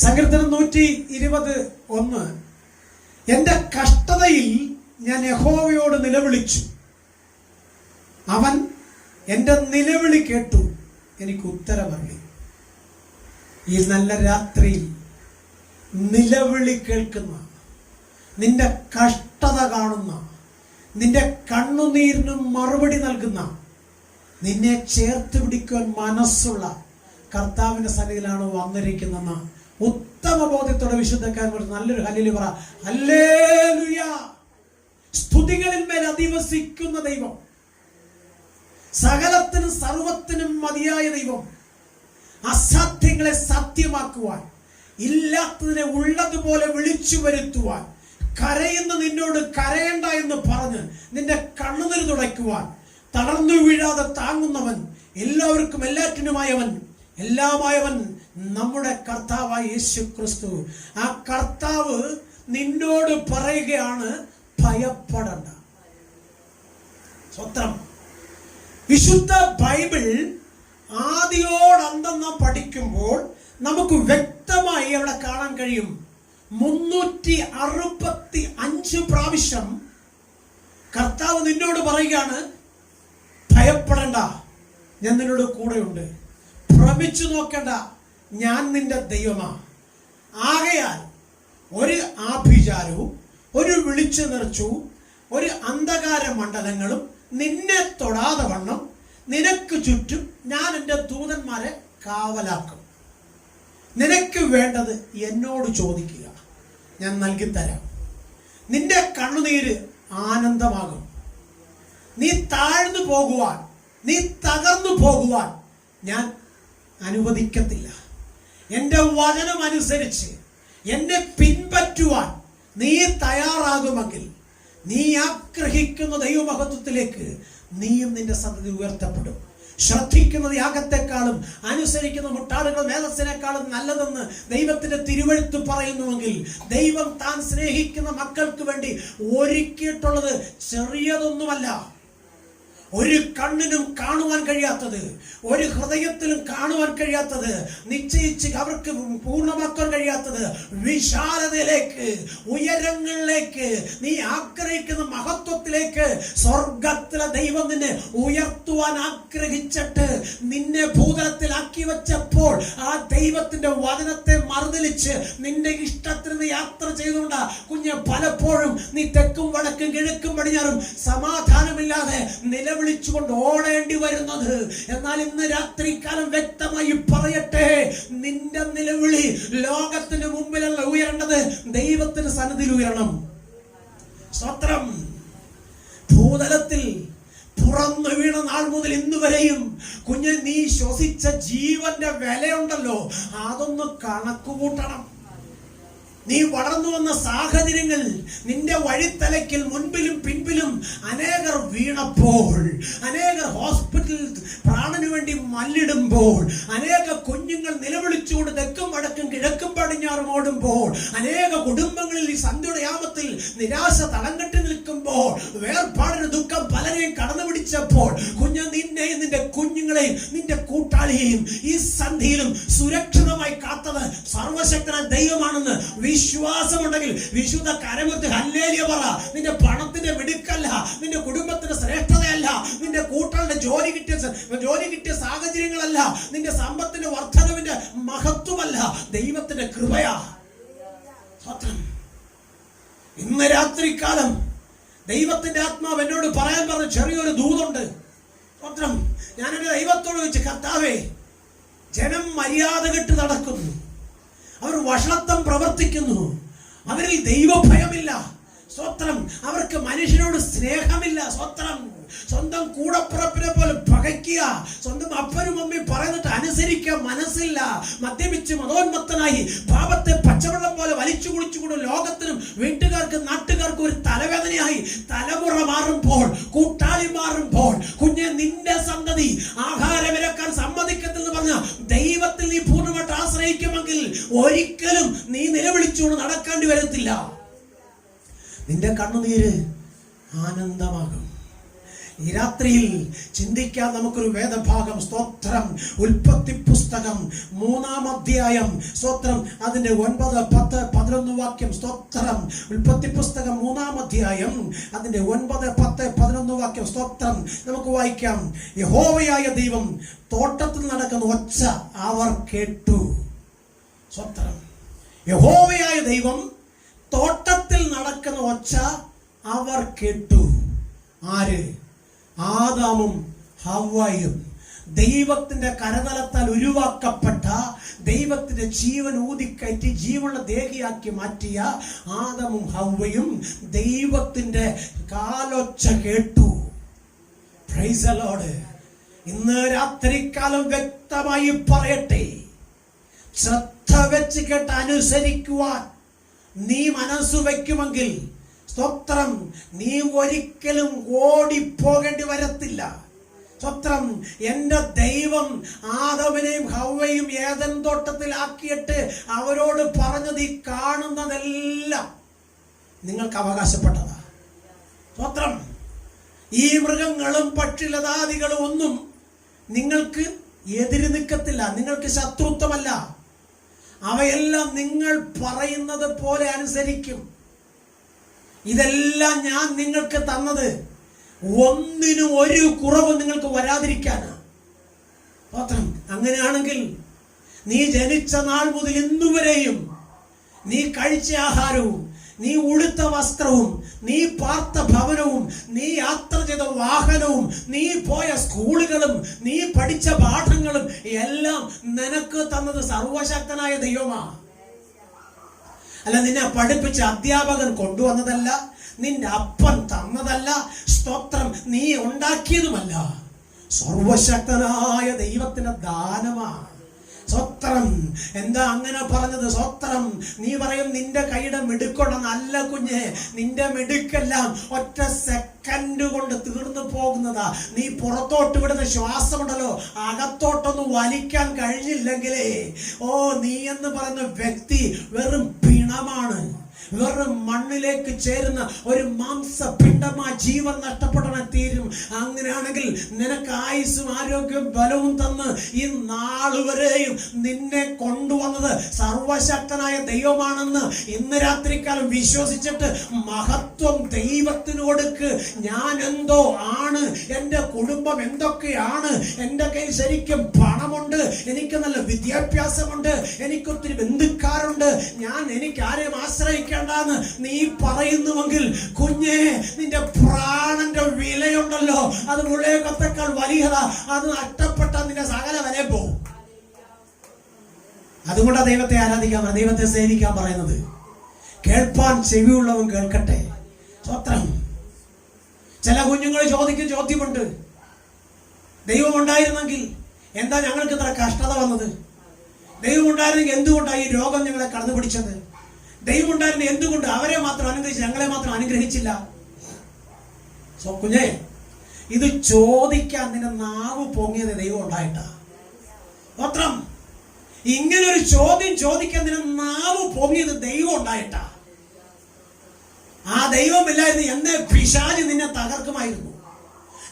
സങ്കീർത്തനം 121. എന്റെ കഷ്ടതയിൽ ഞാൻ യഹോവയോട് നിലവിളിച്ചു, അവൻ എന്റെ നിലവിളി കേട്ടു, എനിക്ക് ഉത്തരമരുളി. ഈ നല്ല രാത്രിയിൽ നിലവിളി കേൾക്കുന്ന, നിന്റെ കഷ്ടത കാണുന്ന, നിന്റെ കണ്ണുനീരിനും മറുപടി നൽകുന്ന, നിന്നെ ചേർത്ത് പിടിക്കുവാൻ മനസ്സുള്ള കർത്താവിന്റെ സന്നിധിയിലാണ് വന്നിരിക്കുന്ന ഉത്തമ ബോധ്യത്തോടെ വിശുദ്ധക്കാരൻ നല്ലൊരു ഹല്ലേലൂയ പറ. ഹല്ലേലൂയ. സ്തുതികളിൽ മേൽ അധിവസിക്കുന്ന ദൈവം, സകലത്തിനും സർവത്തിനും മതിയായ ദൈവം, അസാധ്യങ്ങളെ സത്യമാക്കുവാൻ, ഇല്ലാത്തതിനെ ഉള്ളതുപോലെ വിളിച്ചു വരുത്തുവാൻ, കരയുന്ന നിന്നോട് കരയണ്ട എന്ന് പറഞ്ഞ് നിന്റെ കണ്ണുനീർ തുടയ്ക്കുവാൻ, തളർന്നു വീഴാതെ താങ്ങുന്നവൻ, എല്ലാവർക്കും എല്ലാറ്റിനുമായവൻ, എല്ലാമായവൻ നമ്മുടെ കർത്താവായ യേശു ക്രിസ്തു. ആ കർത്താവ് നിന്നോട് പറയുകയാണ്, ഭയപ്പെടണ്ട. സ്വത്രം. വിശുദ്ധ ബൈബിൾ ആദിയോടന്തം നാം പഠിക്കുമ്പോൾ നമുക്ക് വ്യക്തമായി അവിടെ കാണാൻ കഴിയും. 365 പ്രാവശ്യം കർത്താവ് നിന്നോട് പറയുകയാണ്, ഭയപ്പെടണ്ട, ഞാൻ നിന്നോട് കൂടെയുണ്ട്. ഭ്രമിച്ചു നോക്കണ്ട, ഞാൻ നിന്റെ ദൈവമാ. ആകയാൽ ഒരു ആഭിചാരവും ഒരു വിളിച്ചു നിറച്ചും ഒരു അന്ധകാര മണ്ഡലങ്ങളും നിന്നെ തൊടാതെ വണ്ണം നിനക്ക് ചുറ്റും ഞാൻ എൻ്റെ ദൂതന്മാരെ കാവലാക്കും. നിനക്ക് വേണ്ടത് എന്നോട് ചോദിക്കുക, ഞാൻ നൽകിത്തരാം. നിന്റെ കണ്ണുനീര് ആനന്ദമാകും. നീ താഴ്ന്നു പോകുവാൻ, നീ തകർന്നു പോകുവാൻ ഞാൻ അനുവദിക്കത്തില്ല. എൻ്റെ വചനം അനുസരിച്ച് എന്നെ പിൻപറ്റുവാൻ നീ തയ്യാറാകുമെങ്കിൽ നീ ആഗ്രഹിക്കുന്ന ദൈവമഹത്വത്തിലേക്ക് നീയും നിന്റെ സന്തതി ഉയർത്തപ്പെടും. ശ്രദ്ധിക്കുന്നത് യാഗത്തെക്കാളും അനുസരിക്കുന്ന മുട്ടാടുകൾ മേധസ്സിനേക്കാളും നല്ലതെന്ന് ദൈവത്തിന്റെ തിരുവെഴുത്ത് പറയുന്നുവെങ്കിൽ, ദൈവം താൻ സ്നേഹിക്കുന്ന മക്കൾക്ക് വേണ്ടി ഒരുക്കിയിട്ടുള്ളത് ചെറിയതൊന്നുമല്ല. ഒരു കണ്ണിനും കാണുവാൻ കഴിയാത്തത്, ഒരു ഹൃദയത്തിലും കാണുവാൻ കഴിയാത്തത്, നിശ്ചയിച്ച് അവർക്ക് പൂർണ്ണമാക്കാൻ കഴിയാത്തത്, വിശാലതയിലേക്ക്, ഉയരങ്ങളിലേക്ക്, നീ ആഗ്രഹിക്കുന്ന മഹത്വത്തിലേക്ക് സ്വർഗത്തിലെ ദൈവം നിന്നെ ഉയർത്തുവാൻ ആഗ്രഹിച്ചിട്ട് നിന്നെ ഭൂതലത്തിലാക്കി വെച്ചപ്പോൾ ആ ദൈവത്തിന്റെ വചനത്തെ മറുതലിച്ച് നിന്റെ ഇഷ്ടത്തിന് നീ യാത്ര ചെയ്തുകൊണ്ട് കുഞ്ഞ് പലപ്പോഴും നീ തെക്കും വടക്കും കിഴക്കും പടിഞ്ഞാറും സമാധാനമില്ലാതെ വിളിച്ചുകൊണ്ട് ഓടേണ്ടി വരുന്നത്. എന്നാൽ ഇന്ന് രാത്രികാലം വ്യക്തമായി പറയട്ടെ, നിന്റെ നിലവിളി ലോകത്തിന് മുമ്പിലല്ല ഉയരേണ്ടത്, ദൈവത്തിന് സന്നിധിയിൽ ഉയരണം. സ്തോത്രം. ഭൂതലത്തിൽ പുറന്നു വീണ നാൾ മുതൽ ഇന്ന് വരെയും കുഞ്ഞ് നീ ശ്വസിച്ച ജീവന്റെ വിലയുണ്ടല്ലോ, അതൊന്ന് കണക്കുകൂട്ടണം. നീ വളർന്നു വന്ന സാഹചര്യങ്ങൾ, നിന്റെ വഴിത്തലയ്ക്കിൽ മുൻപിലും പിൻപിലും അനേകർ വീണപ്പോൾ, അനേകർ ഹോസ്പിറ്റലിൽ പ്രാണന് വേണ്ടി മല്ലിടുമ്പോൾ, അനേക കുഞ്ഞുങ്ങൾ നിലവിളിച്ചുകൊണ്ട് തെക്കും വടക്കും കിഴക്കും പടിഞ്ഞാറും ഓടുമ്പോൾ, അനേക കുടുംബങ്ങളിൽ ഈ സന്ധ്യയുടെ യാമത്തിൽ നിരാശ തളം കെട്ടി നിൽക്കുമ്പോൾ, വേർപാടിന് ദുഃഖം പലരെയും കടന്നു പിടിച്ചപ്പോൾ, കുഞ്ഞ് നിന്നെയും നിന്റെ കുഞ്ഞുങ്ങളെയും നിന്റെ കൂട്ടാളിയെയും ഈ സന്ധിയിലും സുരക്ഷിതമായി കാത്തത് സർവശക്തനായ ദൈവമാണെന്ന് വിശ്വാസമുണ്ടെങ്കിൽ വിശുദ്ധ കരമുയർത്തി ഹല്ലേലൂയ പറ. നിന്റെ പണത്തിന്റെ മിടുക്കല്ല, നിന്റെ കുടുംബത്തിന്റെ ശ്രേഷ്ഠതയല്ല, നിന്റെ കൂട്ടാളുടെ ജോലി കിട്ടിയ സാഹചര്യങ്ങളല്ല, നിന്റെ സമ്പത്തിന്റെ വർധനവിന്റെ മഹത്വമല്ല, ദൈവത്തിന്റെ കൃപയാ. ഇന്ന് രാത്രികാലം ദൈവത്തിന്റെ ആത്മാവ് എന്നോട് പറയാൻ പറഞ്ഞ ചെറിയൊരു ദൂതുണ്ട്. ഞാനൊരു ദൈവത്തോട് ചോദിച്ചു, കർത്താവേ, ജനം മര്യാദ കെട്ട് നടക്കുന്നു, അവർ വഷളത്വം പ്രവർത്തിക്കുന്നു, അവരിൽ ദൈവഭയമില്ല. സ്വത്രം. അവർക്ക് മനുഷ്യനോട് സ്നേഹമില്ല. സ്വത്രം. സ്വന്തം കൂടപ്പുറപ്പിനെ പോലെ പകയ്ക്കുക, സ്വന്തം അപ്പനും അമ്മയും പറയുന്നിട്ട് അനുസരിക്കാൻ മനസ്സില്ല. മദ്യപിച്ച് മതോന്മത്തനായി പാപത്തെ പച്ചവെള്ളം പോലെ വലിച്ചു കുടിച്ചുകൊണ്ട് ലോകത്തിനും വീട്ടുകാർക്കും നാട്ടുകാർക്കും ഒരു തലവേദനയായി തലമുറ മാറുമ്പോൾ, കൂട്ടാളി മാറുമ്പോൾ, കുഞ്ഞെ നിന്റെ സന്തതി ആഹാരമിരക്കാൻ സമ്മതിക്കത്തില്ലെന്ന് പറഞ്ഞ ദൈവത്തിൽ നീ പൂർണ്ണമായിട്ട് ആശ്രയിക്കുമെങ്കിൽ ഒരിക്കലും നീ നിലവിളിച്ചുകൊണ്ട് നടക്കേണ്ടി വരത്തില്ല. നിന്റെ കണ്ണുനീര് ആനന്ദമാകും. ഈ രാത്രിയിൽ ചിന്തിക്കാൻ നമുക്കൊരു വേദഭാഗം. സ്തോത്രം. ഉൽപ്പത്തി പുസ്തകം 3-ാം അധ്യായം. സ്തോത്രം. അതിന്റെ 9, 10, 11 വാക്യം. സ്തോത്രം. ഉൽപ്പത്തി പുസ്തകം 3-ാം അധ്യായം അതിന്റെ 9, 10, 11 വാക്യം. സ്തോത്രം. നമുക്ക് വായിക്കാം. യഹോവയായ ദൈവം തോട്ടത്തിൽ നടക്കുന്ന ഒച്ച അവർ കേട്ടു. സ്തോത്രം. യഹോവയായ ദൈവം തോട്ടത്തിൽ നടക്കുന്ന ഒച്ച അവർ കേട്ടു. ആര്? ആദാമും ഹവ്വയും. ദൈവത്തിന്റെ കരതലത്താൽ ഉരുവാക്കപ്പെട്ട, ദൈവത്തിന്റെ ജീവൻ ഊതിക്കയറ്റി ജീവനുള്ള ദേഹിയാക്കി മാറ്റിയ ആദമും ഹവ്വയും ദൈവത്തിന്റെ കാലൊച്ച കേട്ടു. Price the Lord. ഇന്ന് രാത്രികാലം വ്യക്തമായി പറയട്ടെ, ശ്രദ്ധ വെച്ച് കേട്ട് അനുസരിക്കുവാൻ നീ മനസ്സു വയ്ക്കുമെങ്കിൽ, സ്തോത്രം, നീ ഒരിക്കലും ഓടിപ്പോകേണ്ടി വരത്തില്ല. സ്തോത്രം. എന്റെ ദൈവം ആദമിനെയും ഹവ്വയും ഏദൻ തോട്ടത്തിലാക്കിയിട്ട് അവരോട് പറഞ്ഞത്, ഈ കാണുന്നതെല്ലാം നിങ്ങൾക്ക് അവകാശപ്പെട്ടതാ. സ്തോത്രം. ഈ മൃഗങ്ങളും പക്ഷിലതാദികളും ഒന്നും നിങ്ങൾക്ക് എതിര് നിൽക്കത്തില്ല, നിങ്ങൾക്ക് ശത്രുത്വമല്ല. അവയെല്ലാം നിങ്ങൾ പറയുന്നത് പോലെ അനുസരിക്കും. ഇതെല്ലാം ഞാൻ നിങ്ങൾക്ക് തന്നത് ഒന്നിനും ഒരു കുറവ് നിങ്ങൾക്ക് വരാതിരിക്കാനാ. സ്തോത്രം. അങ്ങനെയാണെങ്കിൽ നീ ജനിച്ച നാൾ മുതൽ ഇന്നുവരെയും നീ കഴിച്ച ആഹാരവും, നീ ഉടുത്ത വസ്ത്രവും, നീ പാർത്ത ഭവനവും, നീ യാത്ര ചെയ്ത വാഹനവും, നീ പോയ സ്കൂളുകളും, നീ പഠിച്ച പാഠങ്ങളും എല്ലാം നിനക്ക് തന്നത് സർവശക്തനായ ദൈവമാണ്. അല്ല, നിന്നെ പഠിപ്പിച്ച അധ്യാപകൻ കൊണ്ടുവന്നതല്ല, നിന്റെ അപ്പൻ തന്നതല്ല, സ്തോത്രം, നീ ഉണ്ടാക്കിയതുമല്ല. സർവശക്തനായ ദൈവത്തിന്റെ ദാനമാണ്. സ്തോത്രം. എന്താ അങ്ങനെ പറഞ്ഞത്? സ്തോത്രം. നീ പറയും നിന്റെ കൈയുടെ മിടുക്കൊണ്ടെന്നല്ല കുഞ്ഞെ. നിന്റെ മിടുക്കെല്ലാം ഒറ്റ സെക്കൻഡ് കൊണ്ട് തീർന്നു പോകുന്നതാ. നീ പുറത്തോട്ട് വിടുന്ന ശ്വാസമുണ്ടല്ലോ, അകത്തോട്ടൊന്നും വലിക്കാൻ കഴിഞ്ഞില്ലെങ്കിലേ, നീ എന്ന് പറയുന്ന വ്യക്തി വെറും പിണമാണ്. വെറും മണ്ണിലേക്ക് ചേരുന്ന ഒരു മാംസപിണ്ഡമായി ജീവൻ നഷ്ടപ്പെടാൻ തീരും. അങ്ങനെയാണെങ്കിൽ നിനക്ക് ആയുസ്സും ആരോഗ്യവും ബലവും തന്ന് ഈ നാളുവരെയും നിന്നെ കൊണ്ടുവന്നത് സർവശക്തനായ ദൈവമാണെന്ന് ഇന്ന് രാത്രിക്കാലം വിശ്വസിച്ചിട്ട് മഹത്വം ദൈവത്തിന് കൊടുക്ക്. ഞാൻ എന്തോ ആണ്, എൻ്റെ കുടുംബം എന്തൊക്കെയാണ്, എൻ്റെ കയ്യിൽ ശരിക്കും പണമുണ്ട്, എനിക്ക് നല്ല വിദ്യാഭ്യാസമുണ്ട്, എനിക്കൊത്തിരി ബന്ധുക്കാരുണ്ട്, എനിക്ക് ആരെയും ആശ്രയിക്കാൻ നീ പറയുന്നുവെങ്കിൽ കുഞ്ഞെ, നിന്റെ പ്രാണന്റെ വിലയുണ്ടല്ലോ, അത് മുളയക്കത്തേക്കാൾ വലിയതാ. അത് നഷ്ടപ്പെട്ട നിന്റെ സകല വില പോകും. അതുകൊണ്ടാണ് ദൈവത്തെ ആരാധിക്കാൻ, ദൈവത്തെ സേവിക്കാൻ പറയുന്നത്. കേൾപ്പാൻ ചെവിയുള്ളവൻ കേൾക്കട്ടെ. സ്തോത്രം. ചില കുഞ്ഞുങ്ങൾ ചോദിക്കും ചോദ്യമുണ്ട്, ദൈവം ഉണ്ടായിരുന്നെങ്കിൽ എന്താ ഞങ്ങൾക്ക് ഇത്ര കഷ്ടത വന്നത്? ദൈവം ഉണ്ടായിരുന്നെങ്കിൽ എന്തുകൊണ്ടാണ് ഈ രോഗം ഞങ്ങളെ കടന്നു പിടിച്ചത്? ദൈവം ഉണ്ടായിരുന്നു എന്തുകൊണ്ട് അവരെ മാത്രം അനുഗ്രഹിച്ചു, ഞങ്ങളെ മാത്രം അനുഗ്രഹിച്ചില്ല? കുഞ്ഞെ, ഇത് ചോദിക്കാൻ നിന്റെ നാവ് പൊങ്ങിയത് ദൈവം ഉണ്ടായിട്ടാ. മാത്രം ഇങ്ങനൊരു ചോദ്യം ചോദിക്കാൻ നിന്റെ നാവ് പൊങ്ങിയത് ദൈവം ഉണ്ടായിട്ടാ. ആ ദൈവമില്ലായിരുന്നു എന്നെ പിശാച് നിന്നെ തകർക്കുമായിരുന്നു.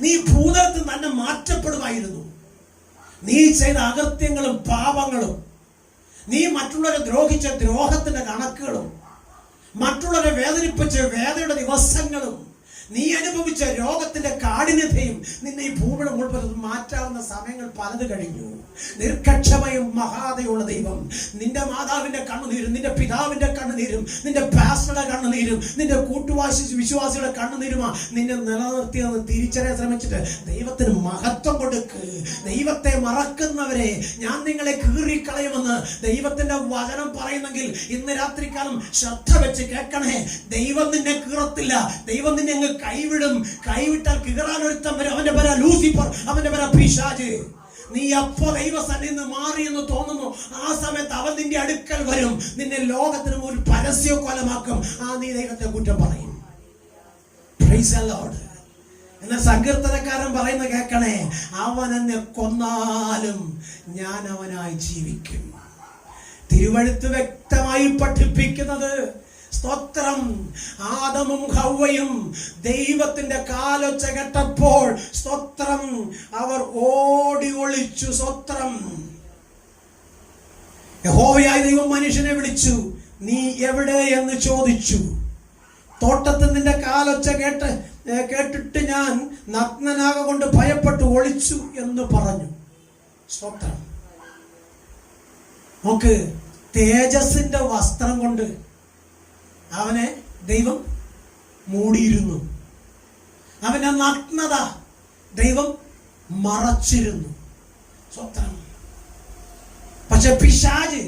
നീ ഭൂതലത്തിൽ തന്നെ മാറ്റപ്പെടുമായിരുന്നു. നീ ചെയ്ത അകൃത്യങ്ങളും പാപങ്ങളും, നീ മറ്റുള്ളവരെ ദ്രോഹിച്ച ദ്രോഹത്തിന്റെ കണക്കുകളും, മറ്റുള്ളവരെ വേദനിപ്പിച്ച വേദനയുടെ ദിവസങ്ങളും, നീ അനുഭവിച്ച രോഗത്തിന്റെ കാഠിന്യതയും നിന്നെ ഈ ഭൂമിയുടെ മുഴുവൻ മാറ്റാവുന്ന സമയങ്ങൾ പലത് കഴിഞ്ഞു. ദീർഘക്ഷമയും മഹാദയുള്ള ദൈവം നിന്റെ മാതാവിന്റെ കണ്ണുനീരും, നിന്റെ പിതാവിന്റെ കണ്ണുനീരും, നിന്റെ പാസ്റ്ററുടെ കണ്ണുനീരും, നിന്റെ വിശ്വാസികളുടെ കണ്ണുനീരുമാ നിന്നെ നിലനിർത്തിയെന്ന് തിരിച്ചറിയാൻ ശ്രമിച്ചിട്ട് ദൈവത്തിന് മഹത്വം കൊടുക്ക്. ദൈവത്തെ മറക്കുന്നവരെ ഞാൻ നിങ്ങളെ കീറിക്കളയുമെന്ന് ദൈവത്തിന്റെ വചനം പറയുന്നെങ്കിൽ ഇന്ന് രാത്രികാലം ശ്രദ്ധ വെച്ച് കേൾക്കണേ. ദൈവം നിന്നെ കീറത്തില്ല, ദൈവം നിന്നെ അങ്ങ് കൈവിടും. കൈവിട്ടാൽ കീറാൻ ഒരുത്തം വരും. അവന്റെ പേരാ ലൂസിഫർ, അവന്റെ പേരാ പിശാച്. നീ അപ്പോ ദൈവസന്നിധിയിൽ നിന്ന് മാറി എന്ന് തോന്നുന്നു, ആ സമയത്ത് അവൻ നിന്റെ അടുക്കൽ വരും, നിന്നെ ലോകത്തിനും ഒരു പരസ്യ കൊലമാക്കും. നീ ദൈവത്തെ കുറ്റം പറയും. Price the Lord. എന്നാൽ സങ്കീർത്തനക്കാരൻ പറയുന്ന കേൾക്കണേ, അവൻ എന്നെ കൊന്നാലും ഞാൻ അവനായി ജീവിക്കും. തിരുവഴുത്ത് വ്യക്തമായി പഠിപ്പിക്കുന്നത് സ്തോത്രം. ആദമും ഹവ്വയും ദൈവത്തിന്റെ കാലൊച്ച കേട്ടപ്പോൾ സ്തോത്രം അവർ ഓടി ഒളിച്ചു. സ്തോത്രം. യഹോവയായ ദൈവം മനുഷ്യനെ വിളിച്ചു, നീ എവിടെ എന്ന് ചോദിച്ചു. തോട്ടത്തിൽ നിന്റെ കാലൊച്ച കേട്ടിട്ട് ഞാൻ നഗ്നനാകൊണ്ട് ഭയപ്പെട്ട് ഒളിച്ചു എന്ന് പറഞ്ഞു. സ്തോത്രം. നോക്ക്, തേജസ്സിന്റെ വസ്ത്രം കൊണ്ട് അവനെ ദൈവം മൂടിയിരുന്നു. അവന്റെ നഗ്നത ദൈവം മറച്ചിരുന്നു. സ്തോത്രം. പക്ഷെ പിശാച്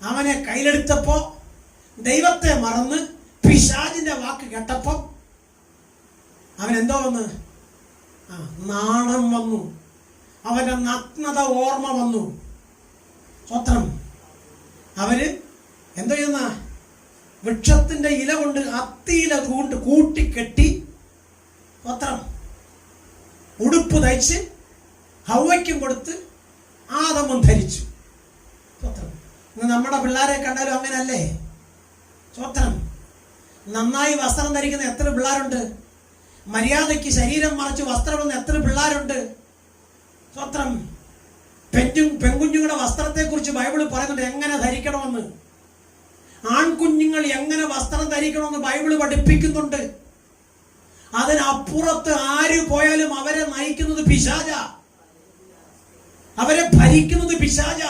അവനെ കയ്യിലെടുത്തപ്പോ ദൈവത്തെ മറന്ന് പിശാചിന്റെ വാക്ക് കേട്ടപ്പോ അവൻ എന്തോ വന്ന് നാണം വന്നു. അവന്റെ നഗ്നത ഓർമ്മ വന്നു. സ്തോത്രം. അവര് എന്തോ ചെയ്യുന്ന വൃക്ഷത്തിന്റെ ഇല കൊണ്ട് അത്തിയില കൊണ്ട് കൂട്ടിക്കെട്ടി സ്തോത്രം ഉടുപ്പ് തയ്ച്ച് ഹവ്വയ്ക്കും കൊടുത്ത് ആദമും ധരിച്ചു. സ്തോത്രം. നമ്മുടെ പിള്ളേരെ കണ്ടാലും അങ്ങനല്ലേ? സ്തോത്രം. നന്നായി വസ്ത്രം ധരിക്കുന്ന എത്ര പിള്ളേരുണ്ട്? മര്യാദയ്ക്ക് ശരീരം മറച്ച് വസ്ത്രമിടുന്ന എത്ര പിള്ളേരുണ്ട്? സ്തോത്രം. പെൺകുഞ്ഞുങ്ങളുടെ വസ്ത്രത്തെ കുറിച്ച് ബൈബിളിൽ പറയുന്നുണ്ട് എങ്ങനെ ധരിക്കണമെന്ന്. ആൺകുഞ്ഞുങ്ങൾ എങ്ങനെ വസ്ത്രം ധരിക്കണമെന്ന് ബൈബിള് പഠിപ്പിക്കുന്നുണ്ട്. അതിനപ്പുറത്ത് ആര് പോയാലും അവരെ നയിക്കുന്നത് പിശാച, അവരെ ഭരിക്കുന്നത് പിശാച.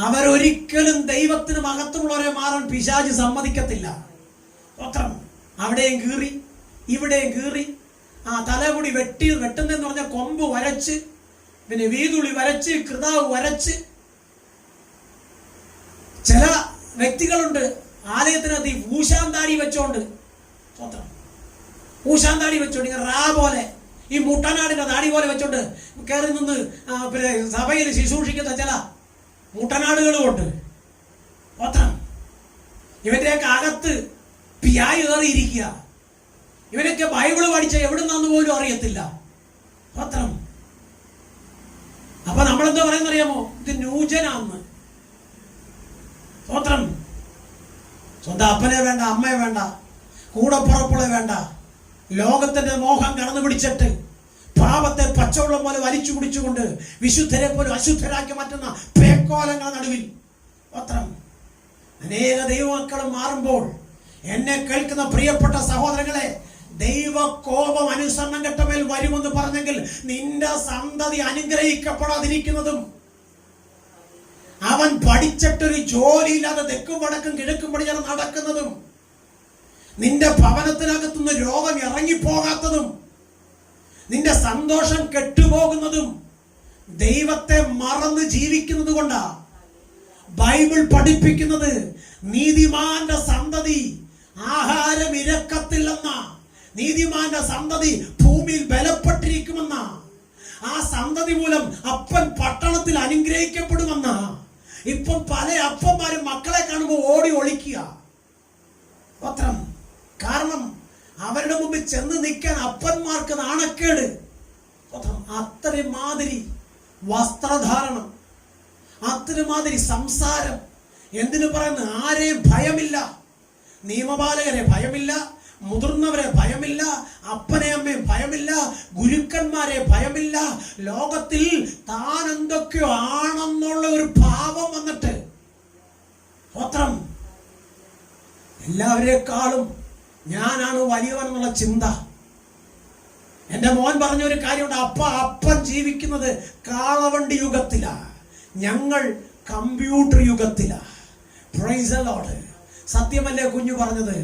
അവരൊരിക്കലും ദൈവത്തിന് മഹത്വമുള്ളവരെ മാറാൻ പിശാച് സമ്മതിക്കത്തില്ല. സ്തോത്രം. അവിടെയും കീറി ഇവിടെയും കീറി, തലമുടി വെട്ടുന്നെന്ന് പറഞ്ഞ കൊമ്പ് വരച്ച്, പിന്നെ വീതുളി വരച്ച്, കൃതാവ് വരച്ച്. ചില വ്യക്തികളുണ്ട് ആലയത്തിനകത്ത് ഈ ഊശാന്താടി വെച്ചോണ്ട്, സ്തോത്രം, ഊശാന്താടി വെച്ചോണ്ട് ഇങ്ങനെ റാ പോലെ ഈ മുട്ടനാടിന്റെ താടി പോലെ വെച്ചോണ്ട് കയറി നിന്ന് പിന്നെ സഭയിൽ ശുശ്രൂഷിക്കുന്ന ചില മുട്ടനാടുകളും ഉണ്ട്. സ്തോത്രം. ഇവന്റെയൊക്കെ അകത്ത് പിയായി കയറിയിരിക്കുക. ഇവനൊക്കെ ബൈബിള് പഠിച്ച എവിടുന്നാന്ന് പോലും അറിയത്തില്ല. സ്തോത്രം. അപ്പൊ നമ്മളെന്താ പറയുന്ന അറിയാമോ? ഇത് ന്യൂജനാന്ന്. സ്തോത്രം. സ്വന്തം അപ്പനെ വേണ്ട, അമ്മയെ വേണ്ട, കൂടപ്പുറപ്പുകളെ വേണ്ട, ലോകത്തിന്റെ മോഹം കടന്നു പിടിച്ചിട്ട് പാപത്തെ പച്ചവെള്ളം പോലെ വലിച്ചു കുടിച്ചുകൊണ്ട് വിശുദ്ധരെ പോലും അശുദ്ധരാക്കി മാറ്റുന്ന പേക്കോലങ്ങളുടെ നടുവിൽ സ്തോത്രം അനേക ദൈവമക്കളും മാറുമ്പോൾ എന്നെ കേൾക്കുന്ന പ്രിയപ്പെട്ട സഹോദരങ്ങളെ, ദൈവകോപം അനുസരണം കെട്ടമേൽ വരുമെന്ന് പറഞ്ഞെങ്കിൽ നിന്റെ സന്തതി അനുഗ്രഹിക്കപ്പെടാതിരിക്കുന്നതും, അവൻ പഠിച്ചിട്ടൊരു ജോലിയില്ലാതെ തെക്കും വടക്കും കിഴക്കും പടിഞ്ഞാറും നടക്കുന്നതും, നിന്റെ ഭവനത്തിനകത്തുനിന്ന് രോഗം ഇറങ്ങിപ്പോകാത്തതും, നിന്റെ സന്തോഷം കെട്ടുപോകുന്നതും ദൈവത്തെ മറന്ന് ജീവിക്കുന്നത് കൊണ്ടാ. ബൈബിൾ പഠിപ്പിക്കുന്നത് നീതിമാന്റെ സന്തതി ആഹാരം ഇരക്കത്തില്ലെന്ന, നീതിമാന്റെ സന്തതി ഭൂമിയിൽ ബലപ്പെട്ടിരിക്കുമെന്ന, ആ സന്തതി മൂലം അപ്പൻ പട്ടണത്തിൽ അനുഗ്രഹിക്കപ്പെടുമെന്ന. ഇപ്പം പല അപ്പന്മാരും മക്കളെ കാണുമ്പോൾ ഓടി ഒളിക്കുക. പത്രം. കാരണം അവരുടെ മുമ്പിൽ ചെന്ന് നിൽക്കാൻ അപ്പന്മാർക്ക് നാണക്കേട്. അത്രയും മാതിരി വസ്ത്രധാരണം, അത്രയും മാതിരി സംസാരം. എന്തിനു പറയുന്നു? ആരെയും ഭയമില്ല, നിയമപാലകരെ ഭയമില്ല, മുതിർന്നവരെ ഭയമില്ല, അപ്പനെ അമ്മയെ ഭയമില്ല, ഗുരുക്കന്മാരെ ഭയമില്ല. ലോകത്തിൽ താൻ എന്തൊക്കെയോ ആണെന്നുള്ള ഒരു ഭാവം വന്നിട്ട് സ്തോത്രം എല്ലാവരെക്കാളും ഞാനാണ് വലിയവൻ എന്നുള്ള ചിന്ത. എന്റെ മോൻ പറഞ്ഞ ഒരു കാര്യമുണ്ട്, അപ്പൻ ജീവിക്കുന്നത് കാളവണ്ടി യുഗത്തിലാ, ഞങ്ങൾ കമ്പ്യൂട്ടർ യുഗത്തിലാ. Praise the Lord. സത്യമല്ലേ കുഞ്ഞു പറഞ്ഞത്?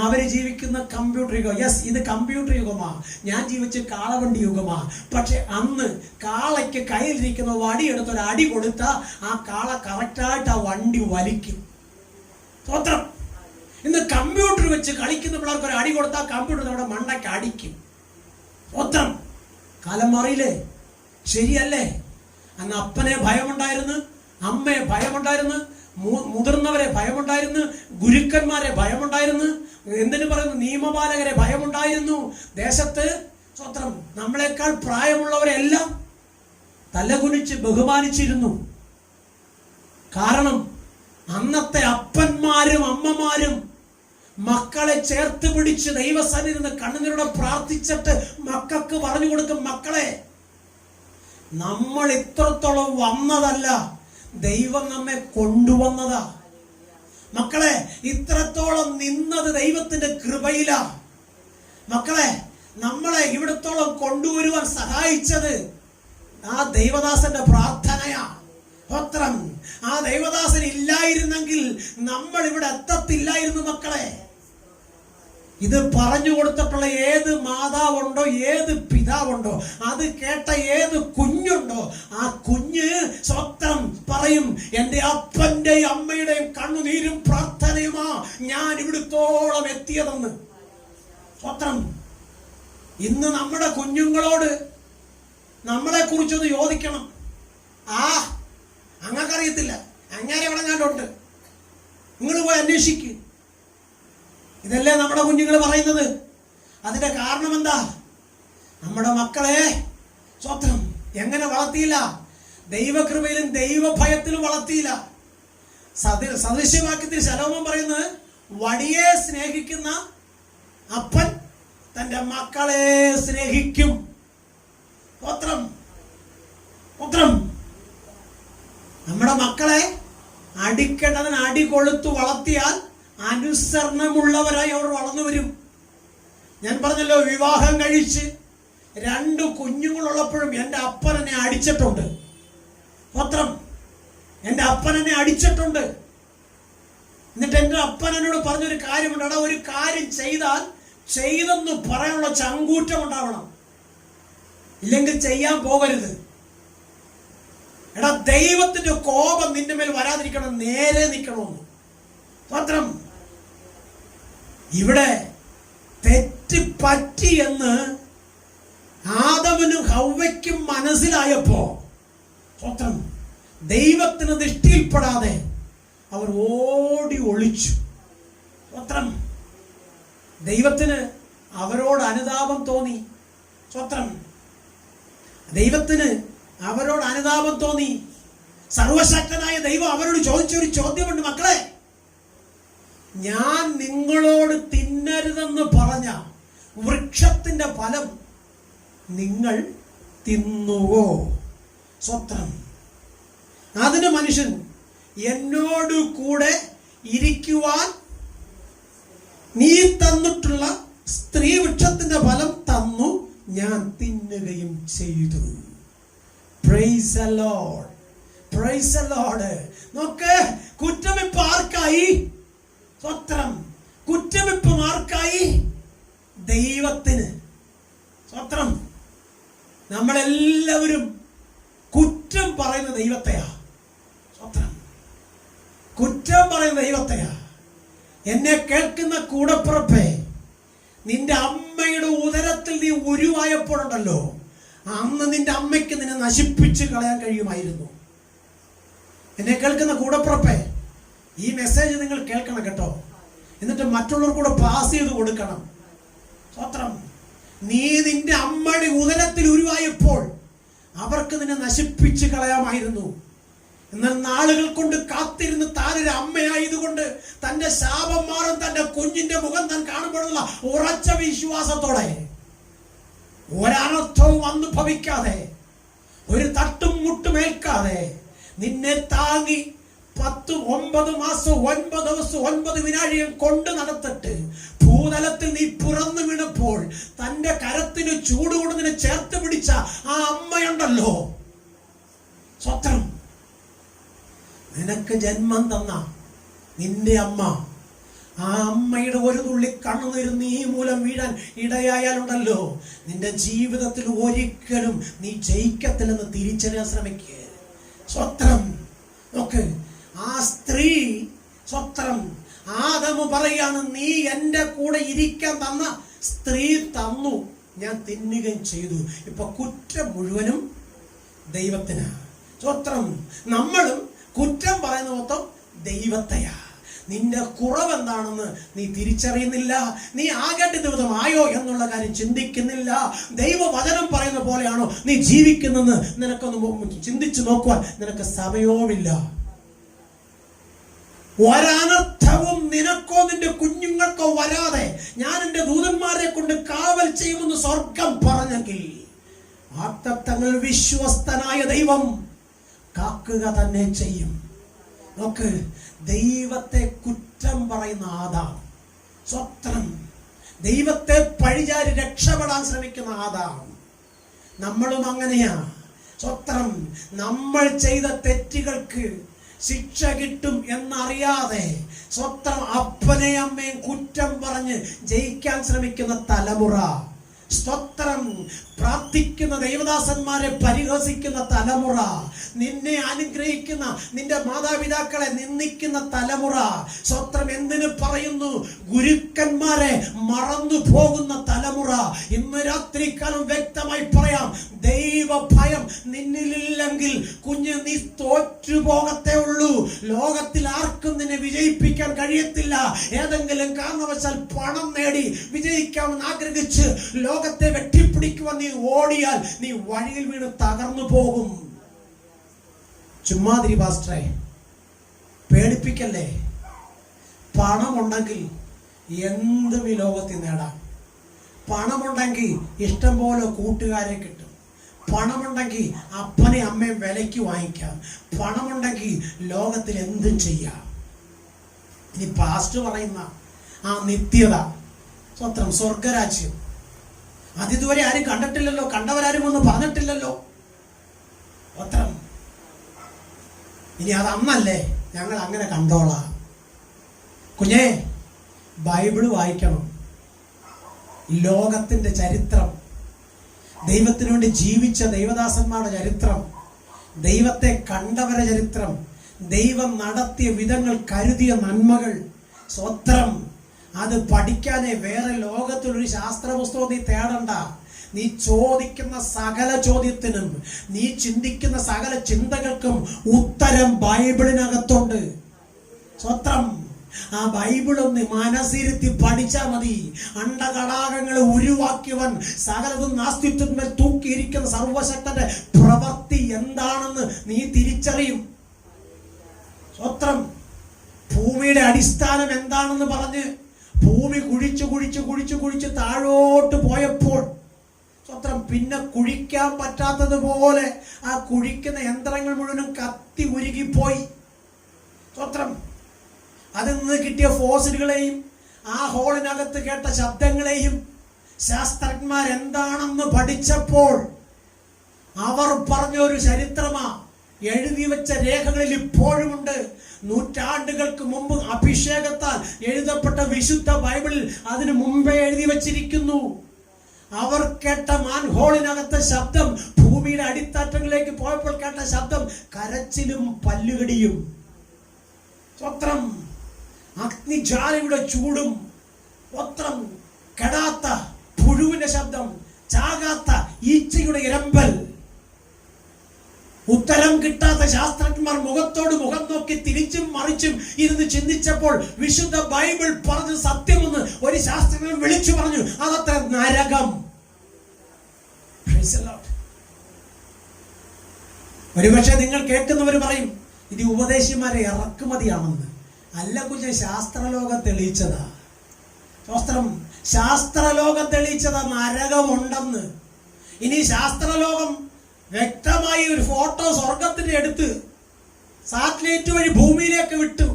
അവര് ജീവിക്കുന്ന കമ്പ്യൂട്ടർ യുഗം. യെസ്, ഇത് കമ്പ്യൂട്ടർ യുഗമാ. ഞാൻ ജീവിച്ച കാളവണ്ടി യുഗമാ. പക്ഷെ അന്ന് കാളയ്ക്ക് കയ്യിലിരിക്കുന്ന വടി എടുത്തൊരു അടി കൊടുത്ത ആ കാള കറക്റ്റായിട്ട് ആ വണ്ടി വലിക്കും. സ്തോത്രം. ഇന്ന് കമ്പ്യൂട്ടർ വെച്ച് കളിക്കുന്ന പിള്ളേർക്ക് ഒരു അടി കൊടുത്താൽ കമ്പ്യൂട്ടർ നമ്മുടെ മണ്ടയ്ക്ക് അടിക്കും. സ്തോത്രം. കാലം മാറിയില്ലേ? ശരിയല്ലേ? അന്ന് അപ്പനെ ഭയമുണ്ടായിരുന്നു, അമ്മയെ ഭയമുണ്ടായിരുന്നു, മുതിർന്നവരെ ഭയമുണ്ടായിരുന്നു, ഗുരുക്കന്മാരെ ഭയമുണ്ടായിരുന്നു, എന്തിനു പറയുന്നു, നിയമപാലകരെ ഭയമുണ്ടായിരുന്നു. ദേശത്ത് സ്തോത്രം നമ്മളെക്കാൾ പ്രായമുള്ളവരെല്ലാം തലകുനിച്ച് ബഹുമാനിച്ചിരുന്നു. കാരണം അന്നത്തെ അപ്പന്മാർ അപ്പന്മാരും അമ്മമാരും മക്കളെ ചേർത്ത് പിടിച്ച് ദൈവസന്നിധിയിൽ കണ്ണുനീരോടെ പ്രാർത്ഥിച്ചിട്ട് മക്കൾക്ക് പറഞ്ഞു കൊടുക്കും, മക്കളെ, നമ്മൾ ഇത്രത്തോളം വന്നതല്ല, ദൈവം നമ്മെ കൊണ്ടുവന്നതാ. മക്കളെ, ഇത്രത്തോളം നിന്നത് ദൈവത്തിന്റെ കൃപയിലാ. മക്കളെ, നമ്മളെ ഇവിടത്തോളം കൊണ്ടുവരുവാൻ സഹായിച്ചത് ആ ദൈവദാസന്റെ പ്രാർത്ഥനയാ. പത്രം ആ ദൈവദാസൻ ഇല്ലായിരുന്നെങ്കിൽ നമ്മൾ ഇവിടെ എത്തത്തില്ലായിരുന്നു. മക്കളെ, ഇത് പറഞ്ഞു കൊടുത്തിട്ടുള്ള ഏത് മാതാവുണ്ടോ, ഏത് പിതാവുണ്ടോ, അത് കേട്ട ഏത് കുഞ്ഞുണ്ടോ, ആ കുഞ്ഞ് സ്വത്രം പറയും, എൻ്റെ അപ്പന്റെയും അമ്മയുടെയും കണ്ണുനീരും പ്രാർത്ഥനയുമാ ഞാൻ ഇവിടുത്തോളം എത്തിയതെന്ന്. സ്വത്രം ഇന്ന് നമ്മുടെ കുഞ്ഞുങ്ങളോട് നമ്മളെ കുറിച്ചൊന്ന് ചോദിക്കണം. അങ്ങക്കറിയത്തില്ല, അങ്ങനെ അവിടെ ഞാനുണ്ട്, നിങ്ങൾ പോയി അന്വേഷിക്ക്. ഇതല്ലേ നമ്മുടെ കുഞ്ഞുങ്ങൾ പറയുന്നത്. അതിന്റെ കാരണം എന്താ? നമ്മുടെ മക്കളെ സ്വത്രം എങ്ങനെ വളർത്തിയില്ല? ദൈവകൃപയിലും ദൈവഭയത്തിലും വളർത്തിയില്ല. സദൃശ്യവാക്യത്തിൽ ശലോമോൻ പറയുന്നത്, വടിയെ സ്നേഹിക്കുന്ന അപ്പൻ തന്റെ മക്കളെ സ്നേഹിക്കും. സ്വത്രം സ്വത്രം നമ്മുടെ മക്കളെ അടിക്കേണ്ടതിന് അടി കൊളുത്തു വളർത്തിയാൽ അനുസരണമുള്ളവരായി അവർ വളർന്നു വരും. ഞാൻ പറഞ്ഞല്ലോ, വിവാഹം കഴിച്ച് 2 കുഞ്ഞുങ്ങളുള്ളപ്പോഴും എൻ്റെ അപ്പൻ എന്നെ അടിച്ചിട്ടുണ്ട്. പത്രം എൻ്റെ അപ്പൻ എന്നെ അടിച്ചിട്ടുണ്ട്. എന്നിട്ട് എൻ്റെ അപ്പൻ എന്നോട് പറഞ്ഞൊരു കാര്യമുണ്ട്, എടാ, ഒരു കാര്യം ചെയ്താൽ ചെയ്തെന്ന് പറയാനുള്ള ചങ്കൂറ്റം ഉണ്ടാവണം, ഇല്ലെങ്കിൽ ചെയ്യാൻ പോകരുത്. എടാ, ദൈവത്തിന്റെ കോപം നിന്റെ മേൽ വരാതിരിക്കണം, നേരെ നിൽക്കണമെന്ന്. പത്രം ഇവിടെ തെറ്റ് പറ്റി എന്ന് ആദമിനും ഹവ്വയ്ക്കും മനസ്സിലായപ്പോ സ്വത്രം ദൈവത്തിന് ദൃഷ്ടിയിൽപ്പെടാതെ അവർ ഓടി ഒളിച്ചു. സ്വത്രം ദൈവത്തിന് അവരോട് അനുതാപം തോന്നി. സ്വത്രം ദൈവത്തിന് അവരോട് അനുതാപം തോന്നി. സർവശക്തനായ ദൈവം അവരോട് ചോദിച്ചൊരു ചോദ്യമുണ്ട്, മക്കളെ, ഞാൻ നിങ്ങളോട് തിന്നരുതെന്ന് പറഞ്ഞ വൃക്ഷത്തിന്റെ ഫലം നിങ്ങൾ തിന്നുവോ? സ്വത്രം അതിന് മനുഷ്യൻ എന്നോട് കൂടെ ഇരിക്കുവാൻ നീ തന്നിട്ടുള്ള സ്ത്രീ വൃക്ഷത്തിന്റെ ഫലം തന്നു, ഞാൻ തിന്നുകയും ചെയ്തു. Price the Lord, praise the Lord. നോക്ക്, കുറ്റമിപ്പ് ആർക്കായി? സ്വത്രം കുറ്റമിപ്പ് ആർക്കായി? ദൈവത്തിന്. സ്വത്രം നമ്മളെല്ലാവരും കുറ്റം പറയുന്ന ദൈവത്തെയാ. സ്വത്രം കുറ്റം പറയുന്ന ദൈവത്തെയാ. എന്നെ കേൾക്കുന്ന കൂടപ്പിറപ്പേ, നിന്റെ അമ്മയുടെ ഉദരത്തിൽ നീ ഉരുവായപ്പോഴുണ്ടല്ലോ, അന്ന് നിന്റെ അമ്മയ്ക്ക് നിന്നെ നശിപ്പിച്ച് കളയാൻ കഴിയുമായിരുന്നു. എന്നെ കേൾക്കുന്ന കൂടപ്പിറപ്പേ, ഈ മെസ്സേജ് നിങ്ങൾ കേൾക്കണം കേട്ടോ, എന്നിട്ട് മറ്റുള്ളവർ കൂടെ പാസ് ചെയ്ത് കൊടുക്കണം. സ്വത്രം നീ നിന്റെ അമ്മയുടെ ഉദരത്തിൽ ഉരുവായപ്പോൾ അവർക്ക് നിന്നെ നശിപ്പിച്ച് കളയാമായിരുന്നു. എന്നാൽ നാളുകൾ കൊണ്ട് കാത്തിരുന്ന് താനൊരു അമ്മയായതുകൊണ്ട് തന്റെ ശാപം മാറും തന്റെ കുഞ്ഞിന്റെ മുഖം താൻ കാണുമ്പോഴുള്ള ഉറച്ച വിശ്വാസത്തോടെ, ഒരനർത്ഥവും വന്നു ഭവിക്കാതെ, ഒരു തട്ടും മുട്ടുമേൽക്കാതെ നിന്നെ താങ്ങി 10, 9 മാസം 9 ദിവസം 9 വിനാഴികൾ കൊണ്ട് നടത്തിട്ട് ഭൂതലത്തിൽ നീ പുറന്നു വീണപ്പോൾ തന്റെ കരത്തിന് ചൂടുകൊണ്ട് നിന്നെ ചേർത്ത് പിടിച്ച ആ അമ്മയുണ്ടല്ലോ, സ്വത്രം നിനക്ക് ജന്മം തന്ന നിന്റെ അമ്മ, ആ അമ്മയുടെ ഒരു തുള്ളി കണ്ണുനീര് നീ മൂലം വീഴാൻ ഇടയായാലുണ്ടല്ലോ, നിന്റെ ജീവിതത്തിൽ ഒരിക്കലും നീ ജയിക്കത്തില്ലെന്ന് തിരിച്ചറിയാൻ ശ്രമിക്കുക. സ്വത്രം നോക്ക്, ആ സ്ത്രീ സ്വത്രം ആദമു പറയാണ്, നീ എൻ്റെ കൂടെ ഇരിക്കാൻ തന്ന സ്ത്രീ തന്നു, ഞാൻ തിന്നുകയും ചെയ്തു. ഇപ്പൊ കുറ്റം മുഴുവനും ദൈവത്തിനാ. സ്വത്രം നമ്മളും കുറ്റം പറയുന്ന മൊത്തം ദൈവത്തെയാ. നിന്റെ കുറവെന്താണെന്ന് നീ തിരിച്ചറിയുന്നില്ല, നീ ആകേണ്ട വിധമായോ എന്നുള്ള കാര്യം ചിന്തിക്കുന്നില്ല. ദൈവവചനം പറയുന്ന പോലെയാണോ നീ ജീവിക്കുന്നെന്ന് നിനക്കൊന്ന് ചിന്തിച്ചു നോക്കുവാൻ നിനക്ക് സമയവുമില്ല. ഒരനർത്ഥ ഒരർത്ഥവും നിനക്കോ നിന്റെ കുഞ്ഞുങ്ങൾക്കോ വരാതെ ഞാൻ എൻ്റെ ദൂതന്മാരെ കൊണ്ട് കാവൽ ചെയ്യുമെന്ന് സ്വർഗം പറഞ്ഞെങ്കിൽ വാഗ്ദത്തങ്ങൾ വിശ്വസ്തനായ ദൈവം കാക്കുക തന്നെ ചെയ്യും. നോക്ക്, ദൈവത്തെ കുറ്റം പറയുന്ന ആദാം, സ്വത്രം ദൈവത്തെ പഴിചാരി രക്ഷപ്പെടാൻ ശ്രമിക്കുന്ന ആദാം. നമ്മളും അങ്ങനെയാ. സ്വത്രം നമ്മൾ ചെയ്ത തെറ്റുകൾക്ക് ശിക്ഷ കിട്ടും എന്നറിയാതെ സ്വത്രം അപ്പനെയും അമ്മയും കുറ്റം പറഞ്ഞ് ജയിക്കാൻ ശ്രമിക്കുന്ന തലമുറ. സ്തോത്രം, പ്രാർത്ഥിക്കുന്ന ദൈവദാസന്മാരെ പരിഹസിക്കുന്ന തലമുറ, നിന്നെ അനുഗ്രഹിക്കുന്ന നിന്റെ മാതാപിതാക്കളെ നിന്ദിക്കുന്ന തലമുറ. സ്തോത്രം, എന്തിനു പറയുന്നു, ഗുരുക്കന്മാരെ മറന്നു പോകുന്ന തലമുറ. ഇന്ന് രാത്രിക്കാലം വ്യക്തമായി പറയാം, ദൈവ ഭയം നിന്നിലില്ലെങ്കിൽ കുഞ്ഞ് നീ തോറ്റുപോകത്തേ ഉള്ളൂ. ലോകത്തിൽ ആർക്കും നിന്നെ വിജയിപ്പിക്കാൻ കഴിയത്തില്ല. ഏതെങ്കിലും കാരണവശാൽ പണം നേടി വിജയിക്കാമെന്ന് ആഗ്രഹിച്ച് ലോകത്തെ വെട്ടിപ്പിടിക്കുവാൻ നീ ഓടിയാൽ നീ വഴിയിൽ വീണ് തകർന്നു പോകും. ചുമ്മാതിരി പാസ്റ്ററെ, പേടിപ്പിക്കല്ലേ. പണമുണ്ടെങ്കിൽ എന്തും ഈ ലോകത്തിൽ നേടാം. പണമുണ്ടെങ്കിൽ ഇഷ്ടം പോലെ കൂട്ടുകാരെ കിട്ടും. പണമുണ്ടെങ്കിൽ അപ്പനെ അമ്മയും വിലയ്ക്ക് വാങ്ങിക്കാം. പണമുണ്ടെങ്കിൽ ലോകത്തിൽ എന്തും ചെയ്യാം. ഇനി പാസ്റ്റർ പറയുന്ന ആ നിത്യത, സ്വത്രം, സ്വർഗരാജ്യം, അതിതുവരെ ആരും കണ്ടിട്ടില്ലല്ലോ, കണ്ടവരാരും ഒന്നും പറഞ്ഞിട്ടില്ലല്ലോ. സ്വത്രം, ഇനി അതന്നല്ലേ, ഞങ്ങൾ അങ്ങനെ കണ്ടോളാം. കുഞ്ഞേ, ബൈബിള് വായിക്കണം. ലോകത്തിന്റെ ചരിത്രം, ദൈവത്തിനു വേണ്ടി ജീവിച്ച ദൈവദാസന്മാരുടെ ചരിത്രം, ദൈവത്തെ കണ്ടവരുടെ ചരിത്രം, ദൈവം നടത്തിയ വിധങ്ങൾ, കരുതിയ നന്മകൾ, സ്വത്രം, അത് പഠിക്കാനേ വേറെ ലോകത്തിലൊരു ശാസ്ത്ര പുസ്തകം നീ തേടണ്ട. നീ ചോദിക്കുന്ന സകല ചോദ്യത്തിനും, നീ ചിന്തിക്കുന്ന സകല ചിന്തകൾക്കും ഉത്തരം ബൈബിളിനകത്തുണ്ട്. സ്വത്രം, ആ ബൈബിളൊന്ന് മനസ്സിരുത്തി പഠിച്ചാൽ മതി. അണ്ടകടാകങ്ങളെ ഉരുവാക്കിയവൻ, സകലതും നാസ്തിത്വത്തിൽ തൂക്കിയിരിക്കുന്ന സർവശക്തന്റെ പ്രവൃത്തി എന്താണെന്ന് നീ തിരിച്ചറിയും. സ്വത്രം, ഭൂമിയുടെ അടിസ്ഥാനം എന്താണെന്ന് പറഞ്ഞ് ഭൂമി കുഴിച്ചു കുഴിച്ചു കുഴിച്ചു കുഴിച്ച് താഴോട്ട് പോയപ്പോൾ സ്വത്രം, പിന്നെ കുഴിക്കാൻ പറ്റാത്തതുപോലെ ആ കുഴിക്കുന്ന യന്ത്രങ്ങൾ മുഴുവനും കത്തി ഉരുകിപ്പോയി. സ്വത്രം, അതിൽ നിന്ന് കിട്ടിയ ഫോസിലുകളെയും ആ ഹോളിനകത്ത് കേട്ട ശബ്ദങ്ങളെയും ശാസ്ത്രജ്ഞന്മാരെന്താണെന്ന് പഠിച്ചപ്പോൾ അവർ പറഞ്ഞൊരു ചരിത്രമാ, എഴുതി വെച്ച രേഖകളിൽ ഇപ്പോഴുമുണ്ട്. നൂറ്റാണ്ടുകൾക്ക് മുമ്പ് അഭിഷേകത്താൽ എഴുതപ്പെട്ട വിശുദ്ധ ബൈബിളിൽ അതിനു മുമ്പേ എഴുതി വച്ചിരിക്കുന്നു. അവർ കേട്ട മാൻഹോളിനകത്തെ ശബ്ദം, ഭൂമിയുടെ അടിത്തട്ടങ്ങളിലേക്ക് പോയപ്പോൾ കേട്ട ശബ്ദം കരച്ചിലും പല്ലുകടിയും. സ്വത്രം, അഗ്നിജ്വാലയുടെ ചൂടും, സ്വത്രം, കെടാത്ത പുഴുവിന്റെ ശബ്ദം, ചാകാത്ത ഈച്ചയുടെ ഇരമ്പൽ. ഉത്തരം കിട്ടാത്ത ശാസ്ത്രജ്ഞന്മാർ മുഖത്തോട് മുഖം നോക്കി തിരിച്ചും മറിച്ചും ഇരുന്ന് ചിന്തിച്ചപ്പോൾ വിശുദ്ധ ബൈബിൾ പറഞ്ഞ സത്യമെന്ന് ഒരു ശാസ്ത്രജ്ഞൻ വിളിച്ചു പറഞ്ഞു. അതത്ര നരകം. ഒരുപക്ഷെ നിങ്ങൾ കേൾക്കുന്നവർ പറയും, ഇത് ഉപദേശിമാരെ ഇറക്കുമതിയാണെന്ന്. അല്ല കുഞ്ഞ്, ശാസ്ത്രലോകം തെളിയിച്ചതാ. ശാസ്ത്രലോകം തെളിയിച്ചതാ നരകമുണ്ടെന്ന്. ഇനി ശാസ്ത്രലോകം വ്യക്തമായി ഒരു ഫോട്ടോ സ്വർഗത്തിന്റെ എടുത്ത് സാറ്റലൈറ്റ് വഴി ഭൂമിയിലേക്ക് വിട്ടു.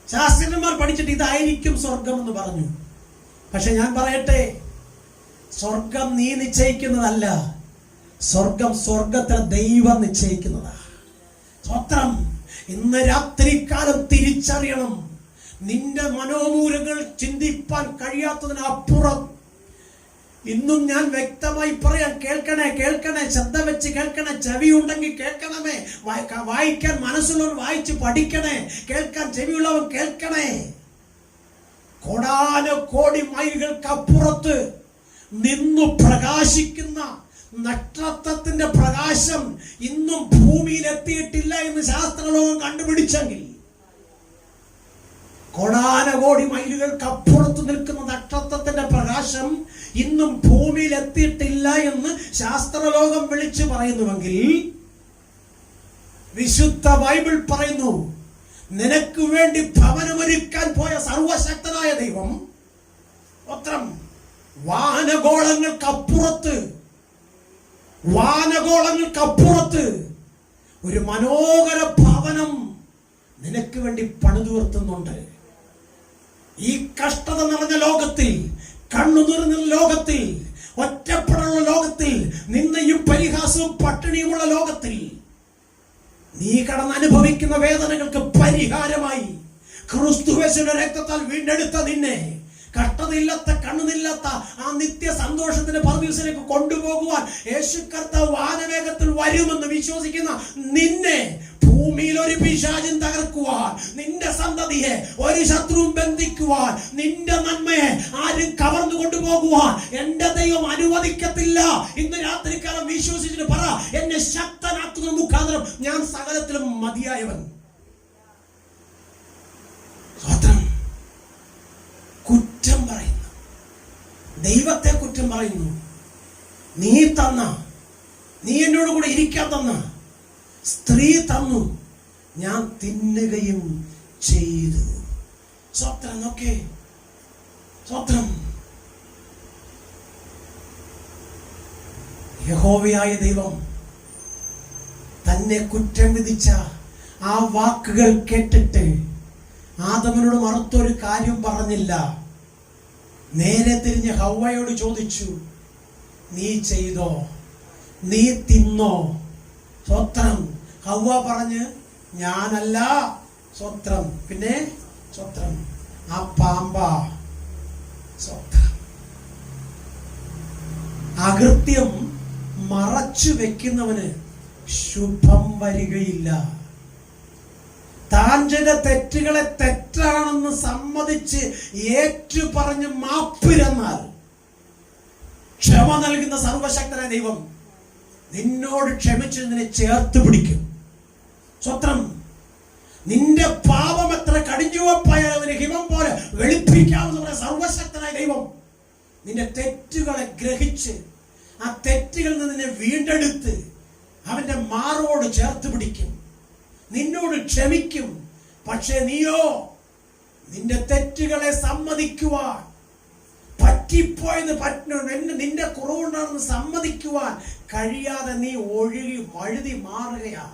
ശാസ്ത്രജ്ഞന്മാർ പഠിച്ചിട്ട് ഇതായിരിക്കും സ്വർഗം എന്ന് പറഞ്ഞു. പക്ഷെ ഞാൻ പറയട്ടെ, സ്വർഗം നീ നിശ്ചയിക്കുന്നതല്ല, സ്വർഗത്തിലെ ദൈവം നിശ്ചയിക്കുന്നതാ. സ്വത്രം, ഇന്ന് രാത്രികാലം തിരിച്ചറിയണം, നിന്റെ മനോമൂലങ്ങൾ ചിന്തിപ്പാൻ കഴിയാത്തതിനപ്പുറം ഇന്നും ഞാൻ വ്യക്തമായി പറയാൻ, കേൾക്കണേ, ശ്രദ്ധ വെച്ച് കേൾക്കണേ, ചെവി ഉണ്ടെങ്കിൽ കേൾക്കണമേ. വായിക്കാൻ മനസ്സുള്ളവൻ വായിച്ച് പഠിക്കണേ, കേൾക്കാൻ ചെവിയുള്ളവൻ കേൾക്കണേ. കോടാനകോടി മൈലുകൾക്ക് അപ്പുറത്ത് നിന്നു പ്രകാശിക്കുന്ന നക്ഷത്രത്തിന്റെ പ്രകാശം ഇന്നും ഭൂമിയിൽ എത്തിയിട്ടില്ല എന്ന് ശാസ്ത്രലോകം കണ്ടുപിടിച്ചെങ്കിൽ, കോടാനകോടി മൈലുകൾക്ക് അപ്പുറത്ത് നിൽക്കുന്ന നക്ഷത്രത്തിന്റെ പ്രകാശം ഇന്നും ഭൂമിയിൽ എത്തിയിട്ടില്ല എന്ന് ശാസ്ത്രലോകം വിളിച്ചു പറയുന്നുവെങ്കിൽ, വിശുദ്ധ ബൈബിൾ പറയുന്നു, നിനക്ക് വേണ്ടി ഭവനമൊരുക്കാൻ പോയ സർവശക്തനായ ദൈവം ഒത്രം വാനഗോളങ്ങൾക്കപ്പുറത്ത് ഒരു മനോഹര ഭവനം നിനക്ക് വേണ്ടി പണിതുയർത്തുന്നുണ്ട്. ഈ കഷ്ടത നിറഞ്ഞ ലോകത്തിൽ, കണ്ണുനിറഞ്ഞ ലോകത്തിൽ, ഒറ്റപ്പെടലുള്ള ലോകത്തിൽ, നിന്നയും പരിഹാസവും പട്ടിണിയുമുള്ള ലോകത്തിൽ നീ കടന്നനുഭവിക്കുന്ന വേദനകൾക്ക് പരിഹാരമായി ക്രിസ്തുയേശുവിന്റെ രക്തത്താൽ വീണ്ടെടുത്ത നിന്നെ കഷ്ടതയില്ലാത്ത, കണ്ണുനില്ലാത്ത ആ നിത്യ സന്തോഷത്തിന്റെ പർദീസിലേക്ക് കൊണ്ടുപോകുവാൻ യേശു കർത്താവ് വാനവേഗത്തിൽ വരുമെന്ന് വിശ്വസിക്കുന്ന നിന്നെ ഭൂമിയിൽ ഒരു പിശാചും തകർക്കുവാൻ, നിന്റെ സന്തതിയെ ഒരു ശത്രുവും ബന്ധിക്കുവാൻ, നിന്റെ നന്മയെ ആരും കവർന്നു കൊണ്ടുപോകുവാൻ എന്റെ ദൈവം അനുവദിക്കത്തില്ല. ഇന്ന് രാത്രികാലം വിശ്വസിച്ചിട്ട് പറ, എന്നെ ശക്തനാക്കുന്ന മുഖാന്തരം ഞാൻ സകലത്തിലും മതിയായവൻ. കുറ്റം പറയുന്നു, ദൈവത്തെ കുറ്റം പറയുന്നു. നീ എന്നോട് കൂടെ ഇരിക്കാൻ തന്ന സ്ത്രീ തന്നു, ഞാൻ തിന്നുകയും ചെയ്തു. സ്വത്രം നോക്കേ, സ്വത്രം. യഹോവയായ ദൈവം തന്നെ കുറ്റം വിധിച്ച ആ വാക്കുകൾ കേട്ടിട്ട് ആദമിനോട് മറുത്തൊരു കാര്യം പറഞ്ഞില്ല. നേരെ തിരിഞ്ഞ് ഹവ്വയോട് ചോദിച്ചു, നീ ചെയ്തോ, നീ തിന്നോ? സ്വത്രം. ഹവ്വ പറഞ്ഞ്, ഞാനല്ല. സ്വത്രം. പിന്നെ സ്വത്രം, ആ പാമ്പാ. സ്വത്രം. അകൃത്യം മറച്ചു വെക്കുന്നവന് ശുഭം വരികയില്ല. താൻ ചെയ്ത തെറ്റുകളെ തെറ്റാണെന്ന് സമ്മതിച്ച് ഏറ്റു പറഞ്ഞ് മാപ്പിരന്നാൽ ക്ഷമ നൽകുന്ന സർവശക്തനായ ദൈവം നിന്നോട് ക്ഷമിച്ച് നിന്നെ ചേർത്ത് പിടിക്കും. സ്വത്രം. നിന്റെ പാപം എത്ര കടിഞ്ചുവപ്പായാലും അതിന് ഹിമം പോലെ വെളുപ്പിക്കാമെന്ന് സർവശക്തനായ ദൈവം നിന്റെ തെറ്റുകളെ ഗ്രഹിച്ച് ആ തെറ്റുകളിൽ നിന്ന് നിന്നെ വീണ്ടെടുത്ത് അവന്റെ മാറോട് ചേർത്ത് പിടിക്കും, നിന്നോട് ക്ഷമിക്കും. പക്ഷെ നീയോ നിന്റെ തെറ്റുകളെ സമ്മതിക്കുവാൻ, പറ്റിപ്പോയെന്ന് നിന്റെ കുറവുണ്ടാണെന്ന് സമ്മതിക്കുവാൻ കഴിയാതെ നീ ഒഴുകി വഴുതി മാറുകയാ.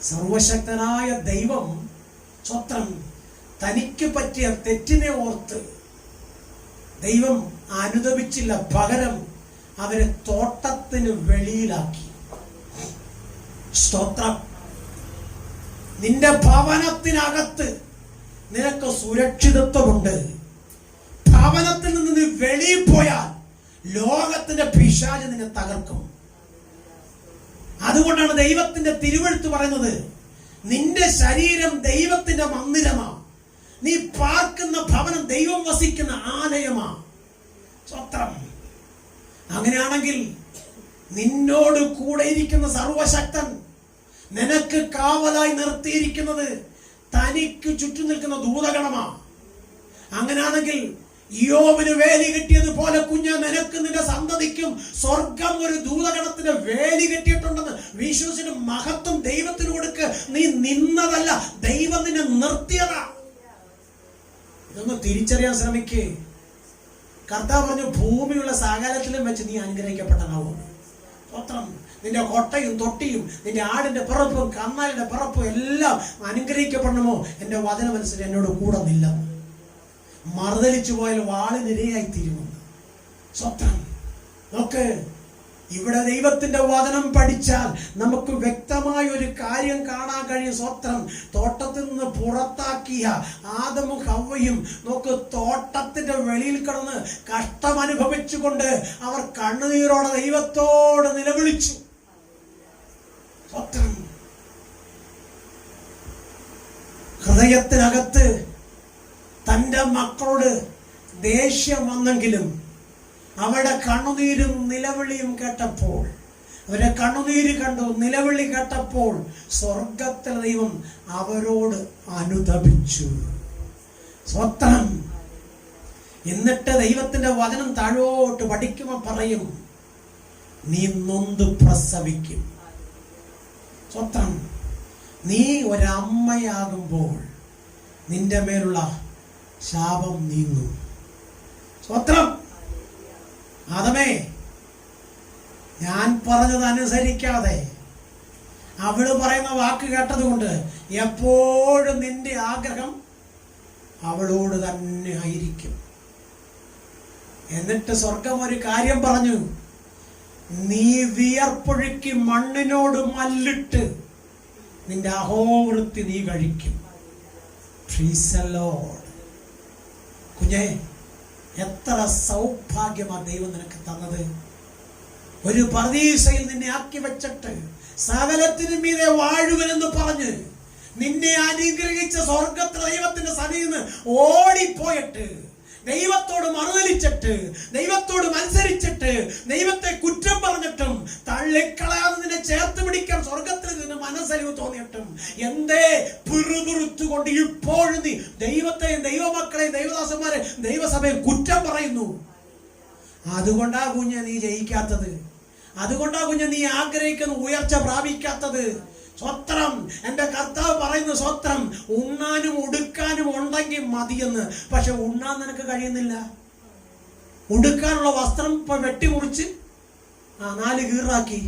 സർവശക്തനായ ദൈവം സ്വത്രം തനിക്ക് പറ്റിയ തെറ്റിനെ ഓർത്ത് ദൈവം അനുദപിച്ചില്ല, പകരം അവരെ തോട്ടത്തിന് വെളിയിലാക്കി. സ്തോത്രം. നിന്റെ ഭവനത്തിനകത്ത് നിനക്ക് സുരക്ഷിതത്വമുണ്ട്. ഭവനത്തിൽ നിന്ന് നീ വെളിയിൽ പോയാൽ ലോകത്തിന്റെ പിശാച് നിന്നെ തകർക്കും. അതുകൊണ്ടാണ് ദൈവത്തിന്റെ തിരുവെഴുത്ത് പറയുന്നത്, നിന്റെ ശരീരം ദൈവത്തിന്റെ മന്ദിരമാ, നീ പാർക്കുന്ന ഭവനം ദൈവം വസിക്കുന്ന ആലയമാ. സ്വത്രം. അങ്ങനെയാണെങ്കിൽ നിന്നോട് കൂടെ ഇരിക്കുന്ന സർവശക്തൻ നിനക്ക് കാവലായി നിർത്തിയിരിക്കുന്നത് തനിക്ക് ചുറ്റും നിൽക്കുന്ന ദൂതഗണമാ. അങ്ങനെയാണെങ്കിൽ യോബിന് വേലി കെട്ടിയതുപോലെ കുഞ്ഞ് നിനക്ക് നിന്റെ സന്തതിക്കും സ്വർഗം ഒരു ദൂതഗണത്തിന് വേലി കെട്ടിയിട്ടുണ്ടെന്ന് വിശ്വസിന് മഹത്വം ദൈവത്തിന് കൊടുക്ക്. നീ നിന്നതല്ല, ദൈവം നിന്നെ നിർത്തിയതാ. ഇതൊന്ന് തിരിച്ചറിയാൻ ശ്രമിക്കേ. കർത്താവ് പറഞ്ഞു, ഭൂമിയുള്ള സകലത്തിലും വെച്ച് നീ അനുഗ്രഹിക്കപ്പെട്ടതാവും. സ്വത്രം. നിന്റെ കൊട്ടയും തൊട്ടിയും നിന്റെ ആടിന്റെ പിറപ്പും കന്നാലിന്റെ പിറപ്പും എല്ലാം അനുഗ്രഹിക്കപ്പെടണമോ? എന്റെ വചനമനുസരിച്ച് എന്നോട് കൂടെ നില്ല. മറുതലിച്ചു പോയാൽ വാളിനിരയായി തീരുമെന്ന്. സ്വത്രം. നോക്ക്, ഇവിടെ ദൈവത്തിന്റെ വചനം പഠിച്ചാൽ നമുക്ക് വ്യക്തമായ ഒരു കാര്യം കാണാൻ കഴിയും. സ്വത്രം. തോട്ടത്തിൽ നിന്ന് പുറത്താക്കിയ ആദമും ഹവ്വയും നോക്ക്, തോട്ടത്തിന്റെ വെളിയിൽ കിടന്ന് കഷ്ടം അനുഭവിച്ചുകൊണ്ട് അവർ കണ്ണുനീരോടെ ദൈവത്തോട് നിലവിളിച്ചു. സ്വത്രം. ഹൃദയത്തിനകത്ത് തന്റെ മക്കളോട് ദേഷ്യം വന്നെങ്കിലും അവരുടെ കണ്ണുനീരും നിലവിളിയും കേട്ടപ്പോൾ, അവരുടെ കണ്ണുനീര് കണ്ടു, നിലവിളി കേട്ടപ്പോൾ സ്വർഗത്തിലെ ദൈവം അവരോട് അനുതപിച്ചു. സ്വത്രം. എന്നിട്ട് ദൈവത്തിന്റെ വചനം താഴോട്ട് പഠിക്കുമ്പോൾ പറയും, നീ നൊന്ത് പ്രസവിക്കും. സ്വത്രം. നീ ഒരമ്മയാകുമ്പോൾ നിന്റെ മേലുള്ള ശാപം നീങ്ങും. സ്വത്രം. ആദമേ, ഞാൻ പറഞ്ഞത് അനുസരിക്കാതെ അവള് പറയുന്ന വാക്ക് കേട്ടതുകൊണ്ട് എപ്പോഴും നിന്റെ ആഗ്രഹം അവളോട് തന്നെ ആയിരിക്കും. എന്നിട്ട് സ്വർഗം ഒരു കാര്യം പറഞ്ഞു, നീ വിയർപ്പൊഴുക്കി മണ്ണിനോട് മല്ലിട്ട് നിന്റെ അഹോവൃത്തി നീ കഴിക്കും. കുഞ്ഞേ, എത്ര സൗഭാഗ്യമാ ദൈവം നിനക്ക് തന്നത്. ഒരു പർദീസയിൽ നിന്നെ ആക്കി വെച്ചിട്ട് സകലത്തിനും മീതെ വാഴുവനെന്ന് പറഞ്ഞ് നിന്നെ അനുഗ്രഹിച്ച സ്വർഗത്തിലെ ദൈവത്തിന്റെ സന്നിധിയിൽ നിന്ന് ഓടിപ്പോയിട്ട് ദൈവത്തോട് മറുതലിച്ചിട്ട് ദൈവത്തോട് മത്സരിച്ചിട്ട് ദൈവത്തെ കുറ്റം പറഞ്ഞിട്ടും തള്ളിക്കളയാതെ നിന്നെ ചേർത്ത് പിടിക്കാൻ സ്വർഗത്തിൽ നിന്ന് മനസ്സലിവ് തോന്നിയിട്ടും എന്തേ പിറുപിറുത്തുകൊണ്ട് ഇപ്പോഴും നീ ദൈവത്തെയും ദൈവമക്കളെയും ദൈവദാസന്മാരെ ദൈവസഭയെ കുറ്റം പറയുന്നു? അതുകൊണ്ടാ കുഞ്ഞ് നീ ജയിക്കാത്തത്. അതുകൊണ്ടാ കുഞ്ഞ് നീ ആഗ്രഹിക്കുന്ന ഉയർച്ച പ്രാപിക്കാത്തത്. സ്വത്രം. എന്റെ കർത്താവ് പറയുന്നു, സ്വത്രം. ഉണ്ണാനും ഉടുക്കാനും ഉണ്ടെങ്കിൽ മതിയെന്ന്. പക്ഷെ ഉണ്ണാൻ നിനക്ക് കഴിയുന്നില്ല. ഉടുക്കാനുള്ള വസ്ത്രം ഇപ്പൊ വെട്ടിമുറിച്ച് 4 കീറാക്കി.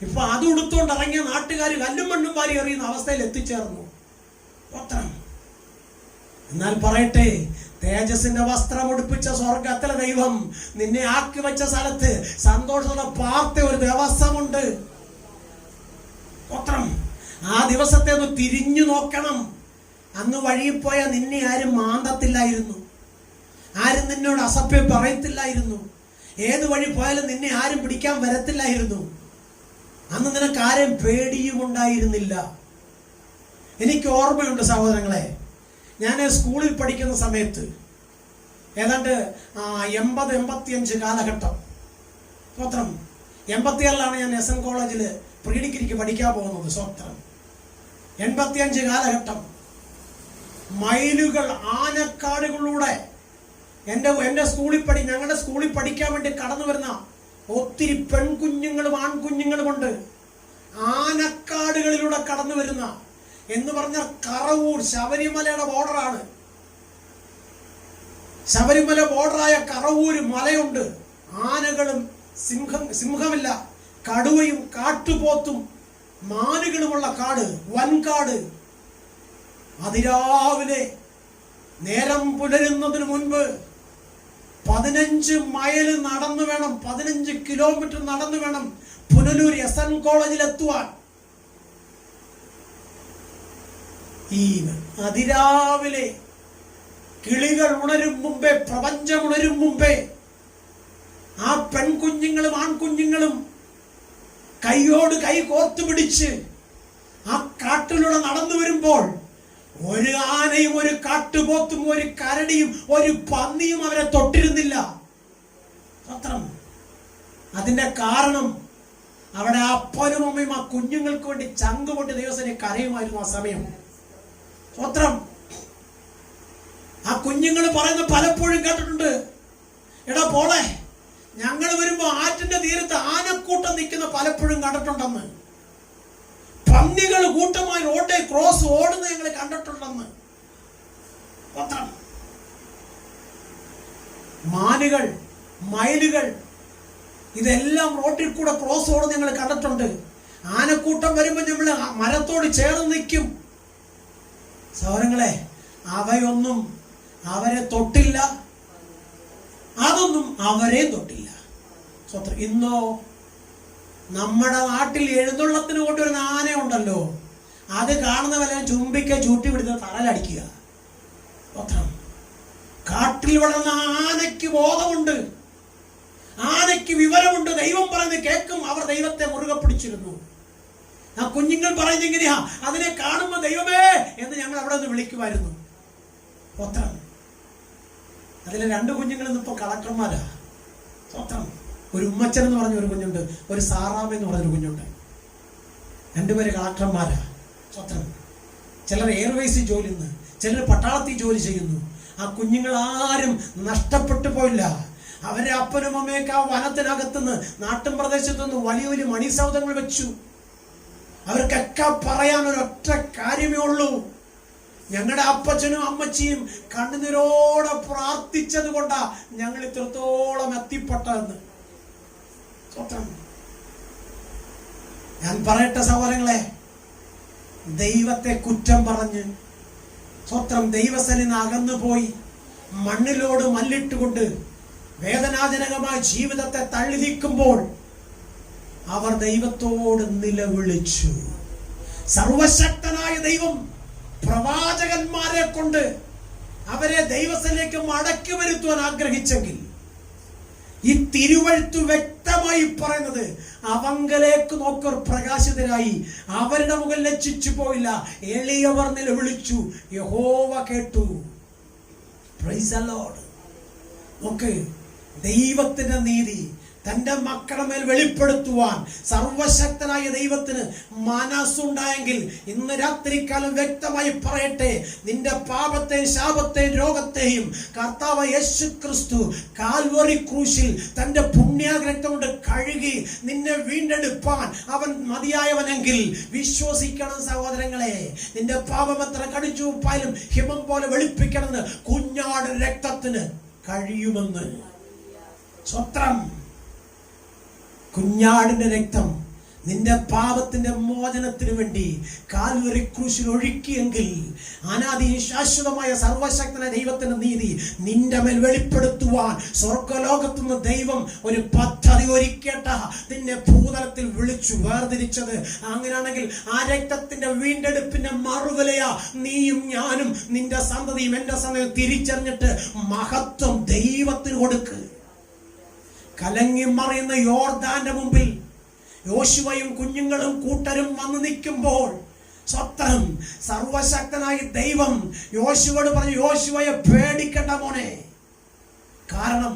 ഇപ്പൊ അത് ഉടുത്തോണ്ട് ഇറങ്ങിയ നാട്ടുകാർ കല്ലും മണ്ണും വാരി എറിയുന്ന അവസ്ഥയിൽ എത്തിച്ചേർന്നു. സ്വത്രം. എന്നാൽ പറയട്ടെ, തേജസ്സിന്റെ വസ്ത്രം ഉടുപ്പിച്ച സ്വർഗത്തിലെ ദൈവം നിന്നെ ആക്കി വെച്ച സ്ഥലത്ത് സന്തോഷത്തോടെ പാർത്ത ഒരു ദിവസമുണ്ട്. സ്വത്രം. ആ ദിവസത്തെ ഒന്ന് തിരിഞ്ഞു നോക്കണം. അന്ന് വഴിയിൽ പോയാൽ നിന്നെ ആരും മാന്തത്തില്ലായിരുന്നു, ആരും നിന്നോട് അസഭ്യം പറയത്തില്ലായിരുന്നു, ഏത് വഴി പോയാലും നിന്നെ ആരും പിടിക്കാൻ വരത്തില്ലായിരുന്നു. അന്ന് നിനക്ക് ആരും പേടിയും ഉണ്ടായിരുന്നില്ല. എനിക്ക് ഓർമ്മയുണ്ട് സഹോദരങ്ങളെ, ഞാൻ സ്കൂളിൽ പഠിക്കുന്ന സമയത്ത് ഏതാണ്ട് 80-85 കാലഘട്ടം. സ്വത്രം. 86 ഞാൻ SN കോളേജിൽ പ്രീ ഡിഗ്രിക്ക് പഠിക്കാൻ പോകുന്നത്. സ്വത്രം. 85 കാലഘട്ടം. മൈലുകൾ ആനക്കാടുകളിലൂടെ ഞങ്ങളുടെ സ്കൂളിൽ പഠിക്കാൻ വേണ്ടി കടന്നു വരുന്ന ഒത്തിരി പെൺകുഞ്ഞുങ്ങളും ആൺകുഞ്ഞുങ്ങളുമുണ്ട്. ആനക്കാടുകളിലൂടെ കടന്നു വരുന്ന എന്ന് പറഞ്ഞാൽ കറവൂർ ശബരിമലയുടെ ബോർഡറാണ്. ശബരിമല ബോർഡറായ കറവൂര് മലയുണ്ട്. ആനകളും സിംഹമില്ല, കടുവയും കാട്ടുപോത്തും മാനുകളുമുള്ള കാട്, വൻകാട്. അതിരാവിലെ നേരം പുലരുന്നതിന് മുൻപ് 15 മൈൽ നടന്നു വേണം, 15 കിലോമീറ്റർ നടന്നു വേണം പുനലൂർ SN കോളേജിൽ എത്തുവാൻ. ഈ അതിരാവിലെ കിളികൾ ഉണരും മുമ്പേ, പ്രപഞ്ചം ഉണരും മുമ്പേ ആ പെൺകുഞ്ഞുങ്ങളും ആൺകുഞ്ഞുങ്ങളും കൈയോട് കൈ കോർത്തു പിടിച്ച് ആ കാട്ടിലൂടെ നടന്നു വരുമ്പോൾ ഒരു ആനയും ഒരു കാട്ടുപോത്തും ഒരു കരടിയും ഒരു പന്നിയും അവരെ തൊട്ടിരുന്നില്ല. സ്വത്രം. അതിന്റെ കാരണം അവിടെ അപ്പനും അമ്മയും ആ കുഞ്ഞുങ്ങൾക്ക് വേണ്ടി ചങ്കുകൊണ്ട് ദൈവത്തിനെ കരയുമായിരുന്നു ആ സമയം. സ്വത്രം. ആ കുഞ്ഞുങ്ങൾ പറയുന്ന പലപ്പോഴും കേട്ടിട്ടുണ്ട്, എടാ പോളെ, ഞങ്ങൾ വരുമ്പോ ആറ്റിന്റെ തീരത്ത് ആനക്കൂട്ടം നിൽക്കുന്ന പലപ്പോഴും കണ്ടിട്ടുണ്ടെന്ന്. പന്നികൾ കൂട്ടമായി റോഡേ ക്രോസ് ഓടുന്ന ഞങ്ങൾ കണ്ടിട്ടുണ്ടെന്ന്. സ്വത്രം. മാനുകൾ, മയിലുകൾ, ഇതെല്ലാം റോഡിൽ കൂടെ ക്രോസ് ഓടുന്ന ഞങ്ങൾ കണ്ടിട്ടുണ്ട്. ആനക്കൂട്ടം വരുമ്പോ നമ്മൾ മരത്തോട് ചേർന്ന് നിൽക്കും. സഹോദരങ്ങളെ, അവയൊന്നും അവരെ തൊട്ടില്ല, അതൊന്നും അവരെ തൊട്ടില്ല. സ്വത്രം. ഇന്നോ നമ്മുടെ നാട്ടിൽ എഴുന്നള്ളത്തിന് കൊണ്ടുവരുന്ന ആനയുണ്ടല്ലോ, അത് കാണുന്നവരെ ചുംബിക്ക ചൂട്ടി പിടിച്ച് തറലടിക്കുക. സ്വത്രം. കാട്ടിൽ വളർന്ന ആനയ്ക്ക് ബോധമുണ്ട്, ആനയ്ക്ക് വിവരമുണ്ട്. ദൈവം പറയുന്നത് കേൾക്കും. അവർ ദൈവത്തെ മുറുകെ പിടിച്ചിരുന്നു. ആ കുഞ്ഞുങ്ങൾ പറയുന്നത് എങ്ങനെയാ? അതിനെ കാണുമ്പോ ദൈവമേ എന്ന് ഞങ്ങൾ അവിടെ നിന്ന് വിളിക്കുമായിരുന്നു. സ്വത്രം. അതിലെ 2 കുഞ്ഞുങ്ങൾ ഇന്നിപ്പോ കളക്ടർമാരാ. സ്വത്രം. ഒരു ഉമ്മച്ചൻ എന്ന് പറഞ്ഞ ഒരു കുഞ്ഞുണ്ട്, ഒരു സാറാമ എന്ന് പറഞ്ഞൊരു കുഞ്ഞുണ്ട്. 2 പേര് കളക്ടർമാരാ. സ്വത്രം. ചിലർ എയർവേസിൽ ജോലി ചെയ്യുന്നു, ചിലർ പട്ടാളത്തിൽ ജോലി ചെയ്യുന്നു. ആ കുഞ്ഞുങ്ങൾ ആരും നഷ്ടപ്പെട്ടു പോയില്ല. അവരെ അപ്പനും അമ്മയൊക്കെ ആ വനത്തിനകത്തുനിന്ന് നാട്ടിൻ പ്രദേശത്തുനിന്ന് വലിയ വലിയ മണിസൗധങ്ങൾ വെച്ചു. അവർക്കൊക്കെ പറയാൻ ഒരൊറ്റ കാര്യമേ ഉള്ളൂ, ഞങ്ങളുടെ അപ്പച്ചനും അമ്മച്ചിയും കണ്ണുനീരോടെ പ്രാർത്ഥിച്ചത് കൊണ്ടാ ഞങ്ങൾ ഇത്രത്തോളം എത്തിപ്പെട്ടതെന്ന്. ഞാൻ പറയട്ടെ സഹോദരങ്ങളെ, ദൈവത്തെ കുറ്റം പറഞ്ഞ് ദൈവസനിൽ നിന്ന് അകന്നുപോയി മണ്ണിലോട് മല്ലിട്ടുകൊണ്ട് വേദനാജനകമായ ജീവിതത്തെ തള്ളി നീക്കുമ്പോൾ അവർ ദൈവത്തോട് നിലവിളിച്ചു. സർവശക്തനായ ദൈവം പ്രവാചകന്മാരെ കൊണ്ട് അവരെ ദൈവസനിലേക്ക് മടക്കി വരുത്തുവാൻ ആഗ്രഹിച്ചെങ്കിൽ ഈ തിരുവഴുത്ത് വ്യക്തമായി പറയുന്നത്, അവങ്കലേക്ക് നോക്കർ പ്രകാശിതരായി, അവരുടെ മുകളിൽ ലജ്ജിച്ചു പോയില്ല, എളിയവർ നിലവിളിച്ചു, യഹോവ കേട്ടു. Price the Lord. നോക്ക്, ദൈവത്തിന്റെ നീതി തന്റെ മക്കളുടെ മേൽ വെളിപ്പെടുത്തുവാൻ സർവശക്തനായ ദൈവത്തിന് മനസ്സുണ്ടായെങ്കിൽ ഇന്ന് രാത്രികാലം വ്യക്തമായി പറയട്ടെ, നിന്റെ പാപത്തെയും ശാപത്തെയും രോഗത്തെയും കർത്താവ് യേശു ക്രിസ്തു കാൽവറി ക്രൂശിൽ തന്റെ പുണ്യാഗ്രഹം കൊണ്ട് കഴുകി നിന്നെ വീണ്ടെടുപ്പാൻ അവൻ മതിയായവനെങ്കിൽ വിശ്വസിക്കണം സഹോദരങ്ങളെ. നിന്റെ പാപം എത്ര കടിച്ചുപ്പായാലും ഹിമം പോലെ വെളുപ്പിക്കണമെന്ന് കുഞ്ഞാട് രക്തത്തിന് കഴിയുമെന്ന്. സ്വത്രം, കുഞ്ഞാടിന്റെ രക്തം നിന്റെ പാപത്തിന്റെ മോചനത്തിന് വേണ്ടി കാൽവരി ക്രൂശിൽ ഒഴുക്കിയെങ്കിൽ അനാദി ശാശ്വതമായ സർവശക്തനായ ദൈവത്തിന്റെ നീതി നിന്റെ മേൽ വെളിപ്പെടുത്തുവാൻ സ്വർഗലോകത്തുനിന്ന് ദൈവം ഒരു പദ്ധതി ഒരുക്കേട്ട നിന്നെ ഭൂതലത്തിൽ വിളിച്ചു വേർതിരിച്ചത്. അങ്ങനെയാണെങ്കിൽ ആ രക്തത്തിന്റെ വീണ്ടെടുപ്പിന്റെ മറുവിലയാ നീയും ഞാനും നിന്റെ സന്തതിയും എന്റെ സന്തതിയും തിരിച്ചറിഞ്ഞിട്ട് മഹത്വം ദൈവത്തിന് കൊടുക്ക്. കലങ്ങി മറിയുന്ന യോർദാന്റെ മുമ്പിൽ യോശുവയും കുഞ്ഞുങ്ങളും കൂട്ടരും വന്നു നിൽക്കുമ്പോൾ സ്വത്രം സർവശക്തനായ ദൈവം യോശുവയോട് പറഞ്ഞു, യോശുവയെ പേടിക്കണ്ട മോനെ. കാരണം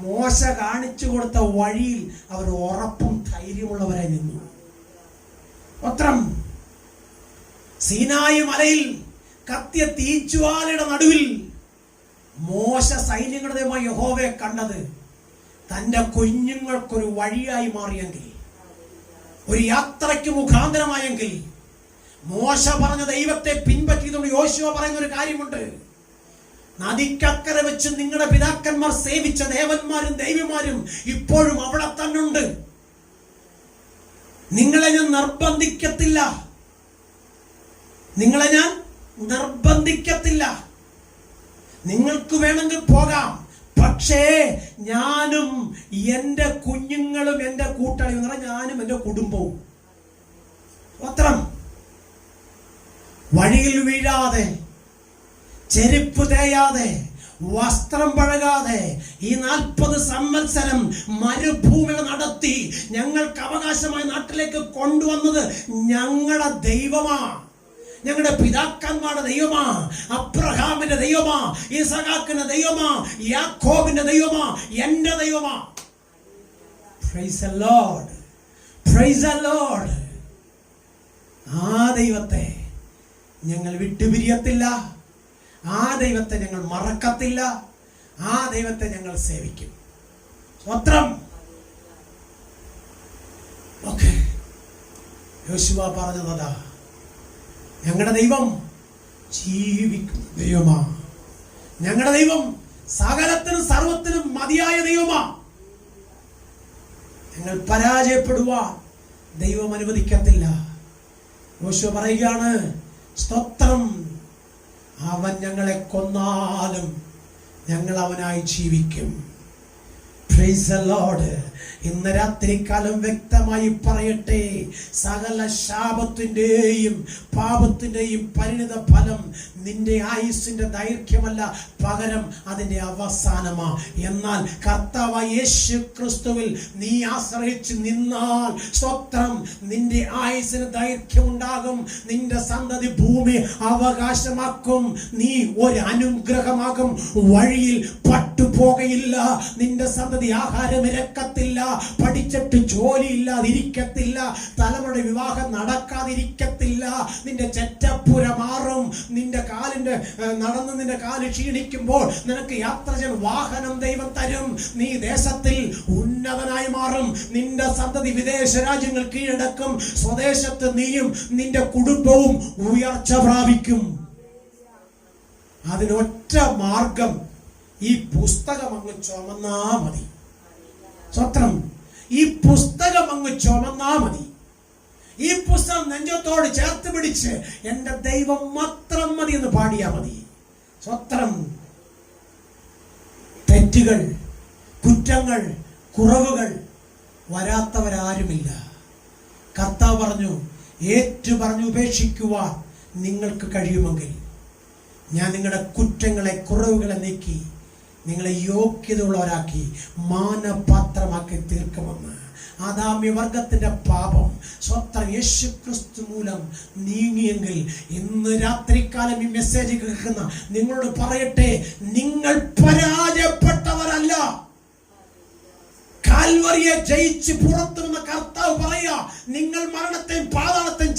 മോശ കാണിച്ചു കൊടുത്ത വഴിയിൽ അവർ ഉറപ്പും ധൈര്യമുള്ളവരായി നിന്നു. സ്വത്രം സീനായി മലയിൽ കത്തിയ തീജ്വാലയുടെ നടുവിൽ മോശ സൈന്യങ്ങളുടെ യഹോവയെ കണ്ടത് തന്റെ കുഞ്ഞുങ്ങൾക്കൊരു വഴിയായി മാറിയെങ്കിൽ, ഒരു യാത്രയ്ക്ക് മുഖാന്തരമായെങ്കിൽ, മോശ പറഞ്ഞ ദൈവത്തെ പിൻപറ്റിയതുകൊണ്ട് യോശുവ പറയുന്ന ഒരു കാര്യമുണ്ട്, നദിക്കക്കരെ വെച്ച് നിങ്ങളുടെ പിതാക്കന്മാർ സേവിച്ച ദേവന്മാരും ദൈവമാരും ഇപ്പോഴും അവിടെ തന്നെ ഉണ്ട്. നിങ്ങളെ ഞാൻ നിർബന്ധിക്കത്തില്ല, നിങ്ങളെ ഞാൻ നിർബന്ധിക്കത്തില്ല, നിങ്ങൾക്ക് വേണമെങ്കിൽ പോകാം, പക്ഷേ ഞാനും എൻ്റെ കുഞ്ഞുങ്ങളും എൻ്റെ കൂട്ടാളിയും എന്ന് പറഞ്ഞാൽ ഞാനും എൻ്റെ കുടുംബവും മാത്രം വഴിയിൽ വീഴാതെ, ചെരുപ്പ് തേയാതെ, വസ്ത്രം പഴകാതെ ഈ 40 സംവത്സരം മരുഭൂമികൾ നടത്തി ഞങ്ങൾക്ക് അവകാശമായ നാട്ടിലേക്ക് കൊണ്ടുവന്നത് ഞങ്ങളുടെ ദൈവമാ, ഞങ്ങളുടെ പിതാക്കന്മാരുടെ ദൈവമാ, അബ്രഹാമിന്റെ ദൈവമാ, ഇസഹാക്കിന്റെ ദൈവമാ, യാക്കോബിന്റെ ദൈവമാ, എന്റെ ദൈവമാ. Praise the Lord, praise the Lord. ആ ദൈവത്തെ ഞങ്ങൾ വിട്ടുപിരിയത്തില്ല, ആ ദൈവത്തെ ഞങ്ങൾ മറക്കത്തില്ല, ആ ദൈവത്തെ ഞങ്ങൾ സേവിക്കും. സ്വത്രം. ഓക്കെ, യോശുവ പറഞ്ഞതാ, ഞങ്ങളുടെ ദൈവം ജീവിക്കുന്ന ദൈവമാ, ഞങ്ങളുടെ ദൈവം സകലത്തിനും സർവത്തിനും മതിയായ ദൈവമാ. ഞങ്ങൾ പരാജയപ്പെടുവാൻ ദൈവം അനുവദിക്കത്തില്ല. യോശുവ പറയുകയാണ്, സ്തോത്രം, അവൻ ഞങ്ങളെ കൊന്നാലും ഞങ്ങൾ അവനായി ജീവിക്കും. Price the Lord. ഇന്ന് രാത്രികാലം വ്യക്തമായി പറയട്ടെ, സകല ശാപത്തിന്റെയും പാപത്തിന്റെയും പരിണിത ഫലം നിന്റെ ആയുസ്സിന്റെ ദൈർഘ്യമല്ല, പകരം അതിന്റെ അവസാനമാ. എന്നാൽ കർത്താവ് യേശു ക്രിസ്തുവിൽ നീ ആശ്രയിച്ച് നിന്നാൽ സ്വത്രം നിന്റെ ആയുസ്സിന് ദൈർഘ്യം ഉണ്ടാകും, നിന്റെ സന്തതി ഭൂമി അവകാശമാക്കും, നീ ഒരു അനുഗ്രഹമാകും, വഴിയിൽ പട്ടുപോകയില്ല, നിന്റെ സന്തതി ആഹാരമിരക്കത്തില്ല, ഇരിക്കത്തില്ല, പഠിച്ചിട്ട് ജോലി ഇല്ലാതിരിക്കത്തില്ല, തലമുറയുടെ വിവാഹം നടക്കാതിരിക്കത്തില്ല, നിന്റെ ചെറ്റപ്പുര മാറും, നിന്റെ കാലിന്റെ നടന്ന് നിന്റെ കാല് ക്ഷീണിക്കുമ്പോൾ നിനക്ക് യാത്ര ചെയ്യാൻ വാഹനം ദൈവം തരും, നീ ദേശത്തിൽ ഉന്നതനായി മാറും, നിന്റെ സന്തതി വിദേശ രാജ്യങ്ങൾ കീഴടക്കും, സ്വദേശത്ത് നീയും നിന്റെ കുടുംബവും ഉയർച്ച പ്രാപിക്കും. അതിനൊറ്റ മാർഗം, ഈ പുസ്തകം അങ്ങ് ചുമന്നാ മതി. സ്വത്രം, ഈ പുസ്തകം അങ്ങ് ചുമന്നാ മതി. ഈ പുസ്തകം നെഞ്ചത്തോട് ചേർത്ത് പിടിച്ച് എന്റെ ദൈവം മാത്രം മതി എന്ന് പാടിയാ മതി. സ്വത്രം. തെറ്റുകൾ, കുറ്റങ്ങൾ, കുറവുകൾ വരാത്തവരാരുമില്ല. കർത്താവ് പറഞ്ഞു, ഏറ്റു പറഞ്ഞു ഉപേക്ഷിക്കുവാൻ നിങ്ങൾക്ക് കഴിയുമെങ്കിൽ ഞാൻ നിങ്ങളുടെ കുറ്റങ്ങളെ, കുറവുകളെ നീക്കി നിങ്ങളെ യോഗ്യതയുള്ളവരാക്കി മാനപാത്രമാക്കി തീർക്കുമെന്ന്. ആദാമ്യവർഗത്തിന്റെ പാപം സ്വത്രം യേശുക്രിസ്തു മൂലം നീങ്ങിയെങ്കിൽ ഇന്ന് രാത്രികാലം ഈ മെസ്സേജ് കേൾക്കുന്ന നിങ്ങളോട് പറയട്ടെ, നിങ്ങൾ പരാജയപ്പെട്ടവരല്ല. കാൽവറിയെ ജയിച്ച് പുറത്തു വന്ന കർത്താവ് പറയാ, നിങ്ങൾ മരണത്തെയും പാതാളത്തെയും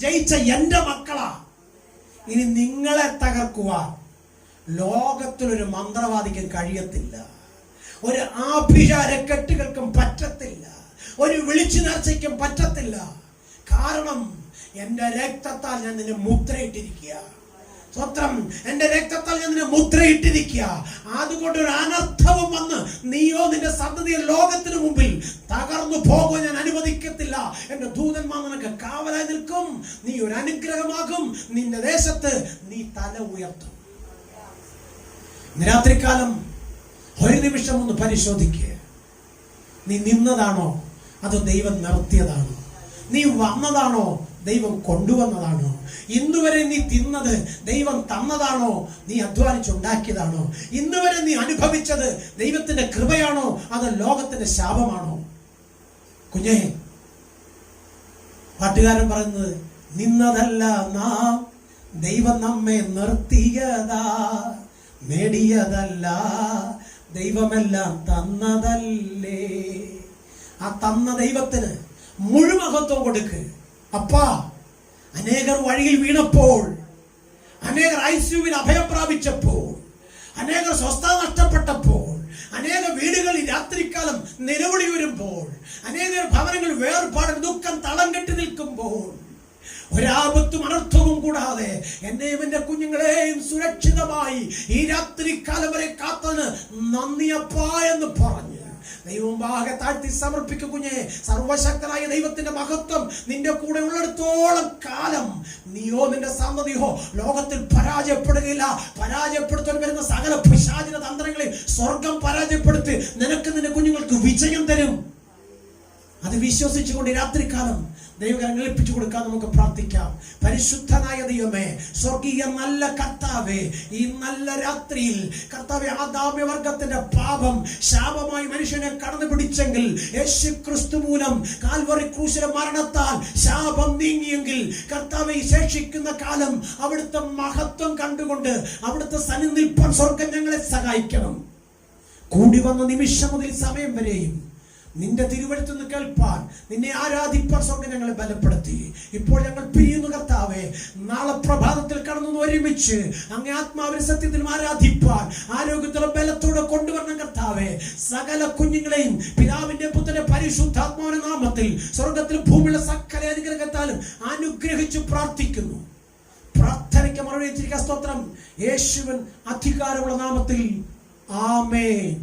ജയിച്ച എന്റെ മക്കളാ. ഇനി നിങ്ങളെ തകർക്കുവാൻ ലോകത്തിലൊരു മന്ത്രവാദിക്കും കഴിയത്തില്ല, ഒരു ആഭിചാര കെട്ടുകൾക്കും പറ്റത്തില്ല, ഒരു വിളിച്ചു നേർച്ചയ്ക്കും പറ്റത്തില്ല. കാരണം എന്റെ രക്തത്താൽ ഞാൻ നിന്നെ മുദ്രയിട്ടിരിക്കുക. സ്വത്രം, എന്റെ രക്തത്താൽ ഞാൻ നിന്നെ മുദ്രയിട്ടിരിക്കുക. അതുകൊണ്ട് ഒരു അനർത്ഥവും വന്ന് നീയോ നിന്റെ സന്തതിയോ ലോകത്തിന് മുമ്പിൽ തകർന്നു പോകുവാൻ ഞാൻ അനുവദിക്കത്തില്ല. എന്റെ ദൂതന്മാർ നിനക്ക് കാവലായി നിൽക്കും, നീ ഒരു അനുഗ്രഹമാകും, നിന്റെ ദേശത്ത് നീ തല ഉയർത്തും. രാത്രികാലം ഒരു നിമിഷം ഒന്ന് പരിശോധിക്കുക. നീ നിന്നതാണോ അതോ ദൈവം നിർത്തിയതാണോ? നീ വന്നതാണോ ദൈവം കൊണ്ടുവന്നതാണോ? ഇന്നുവരെ നീ തിന്നത് ദൈവം തന്നതാണോ നീ അധ്വാനിച്ചുണ്ടാക്കിയതാണോ? ഇന്നുവരെ നീ അനുഭവിച്ചത് ദൈവത്തിന്റെ കൃപയാണോ അതോ ലോകത്തിന്റെ ശാപമാണോ? കുഞ്ഞേ, പാട്ടുകാരൻ പറയുന്നത്, നിന്നതല്ല നാം, ദൈവം നമ്മെ നിർത്തിയതാ, നേടിയതല്ല, ദൈവമെല്ലാം തന്നതല്ലേ. ആ തന്ന ദൈവത്തിന് മുഴുമഹത്വം കൊടുക്ക്. അപ്പാ, അനേകർ വഴിയിൽ വീണപ്പോൾ, അനേകർ ഐസിയുവിൽ അഭയം പ്രാപിച്ചപ്പോൾ, അനേകർ സ്വസ്ഥത നഷ്ടപ്പെട്ടപ്പോൾ, അനേക വീടുകളിൽ രാത്രികാലം നിലവിളി വരുമ്പോൾ, അനേകർ ഭവനങ്ങൾ വേർപാട് ദുഃഖം തളം കെട്ടി നിൽക്കുമ്പോൾ, ഒരാപത്തും അനർത്ഥവും കൂടാതെ എന്നെയും എന്റെ കുഞ്ഞുങ്ങളെയും സുരക്ഷിതമായി ഈ രാത്രികാലം വരെ കാത്തതിന് നന്ദിയപ്പാ എന്ന് പറഞ്ഞ് ദൈവമുമ്പാകെ താഴ്ത്തി സമർപ്പിക്കും. കുഞ്ഞെ, സർവശക്തനായ ദൈവത്തിന്റെ മഹത്വം നിന്റെ കൂടെ ഉള്ളിടത്തോളം കാലം നീയോ നിന്റെ സന്തതിയോ ലോകത്തിൽ പരാജയപ്പെടുകയില്ല. പരാജയപ്പെടുത്താൻ വരുന്ന സകല പിശാചിന തന്ത്രങ്ങളെ സ്വർഗം പരാജയപ്പെടുത്തി നിനക്ക് നിന്റെ കുഞ്ഞുങ്ങൾക്ക് വിജയം തരും. അത് വിശ്വസിച്ചുകൊണ്ട് രാത്രികാലം ദൈവകരങ്ങൾ ഏൽപ്പിച്ചു കൊടുക്കാൻ നമുക്ക് പ്രാർത്ഥിക്കാം. പരിശുദ്ധനായ ദൈവമേ, സ്വർഗീയ നല്ല കർത്താവേ, ഈ നല്ല രാത്രിയിൽ കർത്താവേ, ആദാമ്യവർഗത്തിന്റെ പാപം ശാപമായി മനുഷ്യനെ കടന്നു പിടിച്ചെങ്കിൽ, യേശുക്രിസ്തു മൂലം കാൽവറി ക്രൂശിലെ മരണത്താൽ ശാപം നീങ്ങിയെങ്കിൽ, കർത്താവേ, ശേഷിക്കുന്ന കാലം അവിടുത്തെ മഹത്വം കണ്ടുകൊണ്ട് അവിടുത്തെ സന്നിധിയിൽ സ്വർഗം ഞങ്ങളെ സഹായിക്കണം. കൂടി വന്ന നിമിഷം മുതൽ സമയം വരെയും നിന്റെ തിരുവഴുത്തുനിന്ന് കേൾപ്പാൻ, നിന്നെ ആരാധിപ്പാൻ സ്വർഗ്ഗം ഞങ്ങളെ ബലപ്പെടുത്തി. ഇപ്പോൾ ഞങ്ങൾ പിരിയുന്നു കർത്താവേ. നാളെ പ്രഭാതത്തിൽ കടന്നു ഒരുമിച്ച് അങ്ങേ ആത്മാവിനെ സത്യത്തിലും ആരാധിപ്പാൻ ആരോഗ്യത്തോടെ ബലത്തോടെ കൊണ്ടുവരണം കർത്താവേ. സകല കുഞ്ഞുങ്ങളെയും പിതാവിന്റെ പുത്രന്റെ പരിശുദ്ധാത്മാവിന്റെ നാമത്തിൽ സ്വർഗത്തിൽ ഭൂമിയിലെ സകല അനുഗ്രഹത്താലും അനുഗ്രഹിച്ചു പ്രാർത്ഥിക്കുന്നു. പ്രാർത്ഥനയ്ക്ക് മറുപടി സ്തോത്രം. യേശുവിൻ അധികാരമുള്ള നാമത്തിൽ ആമേൻ.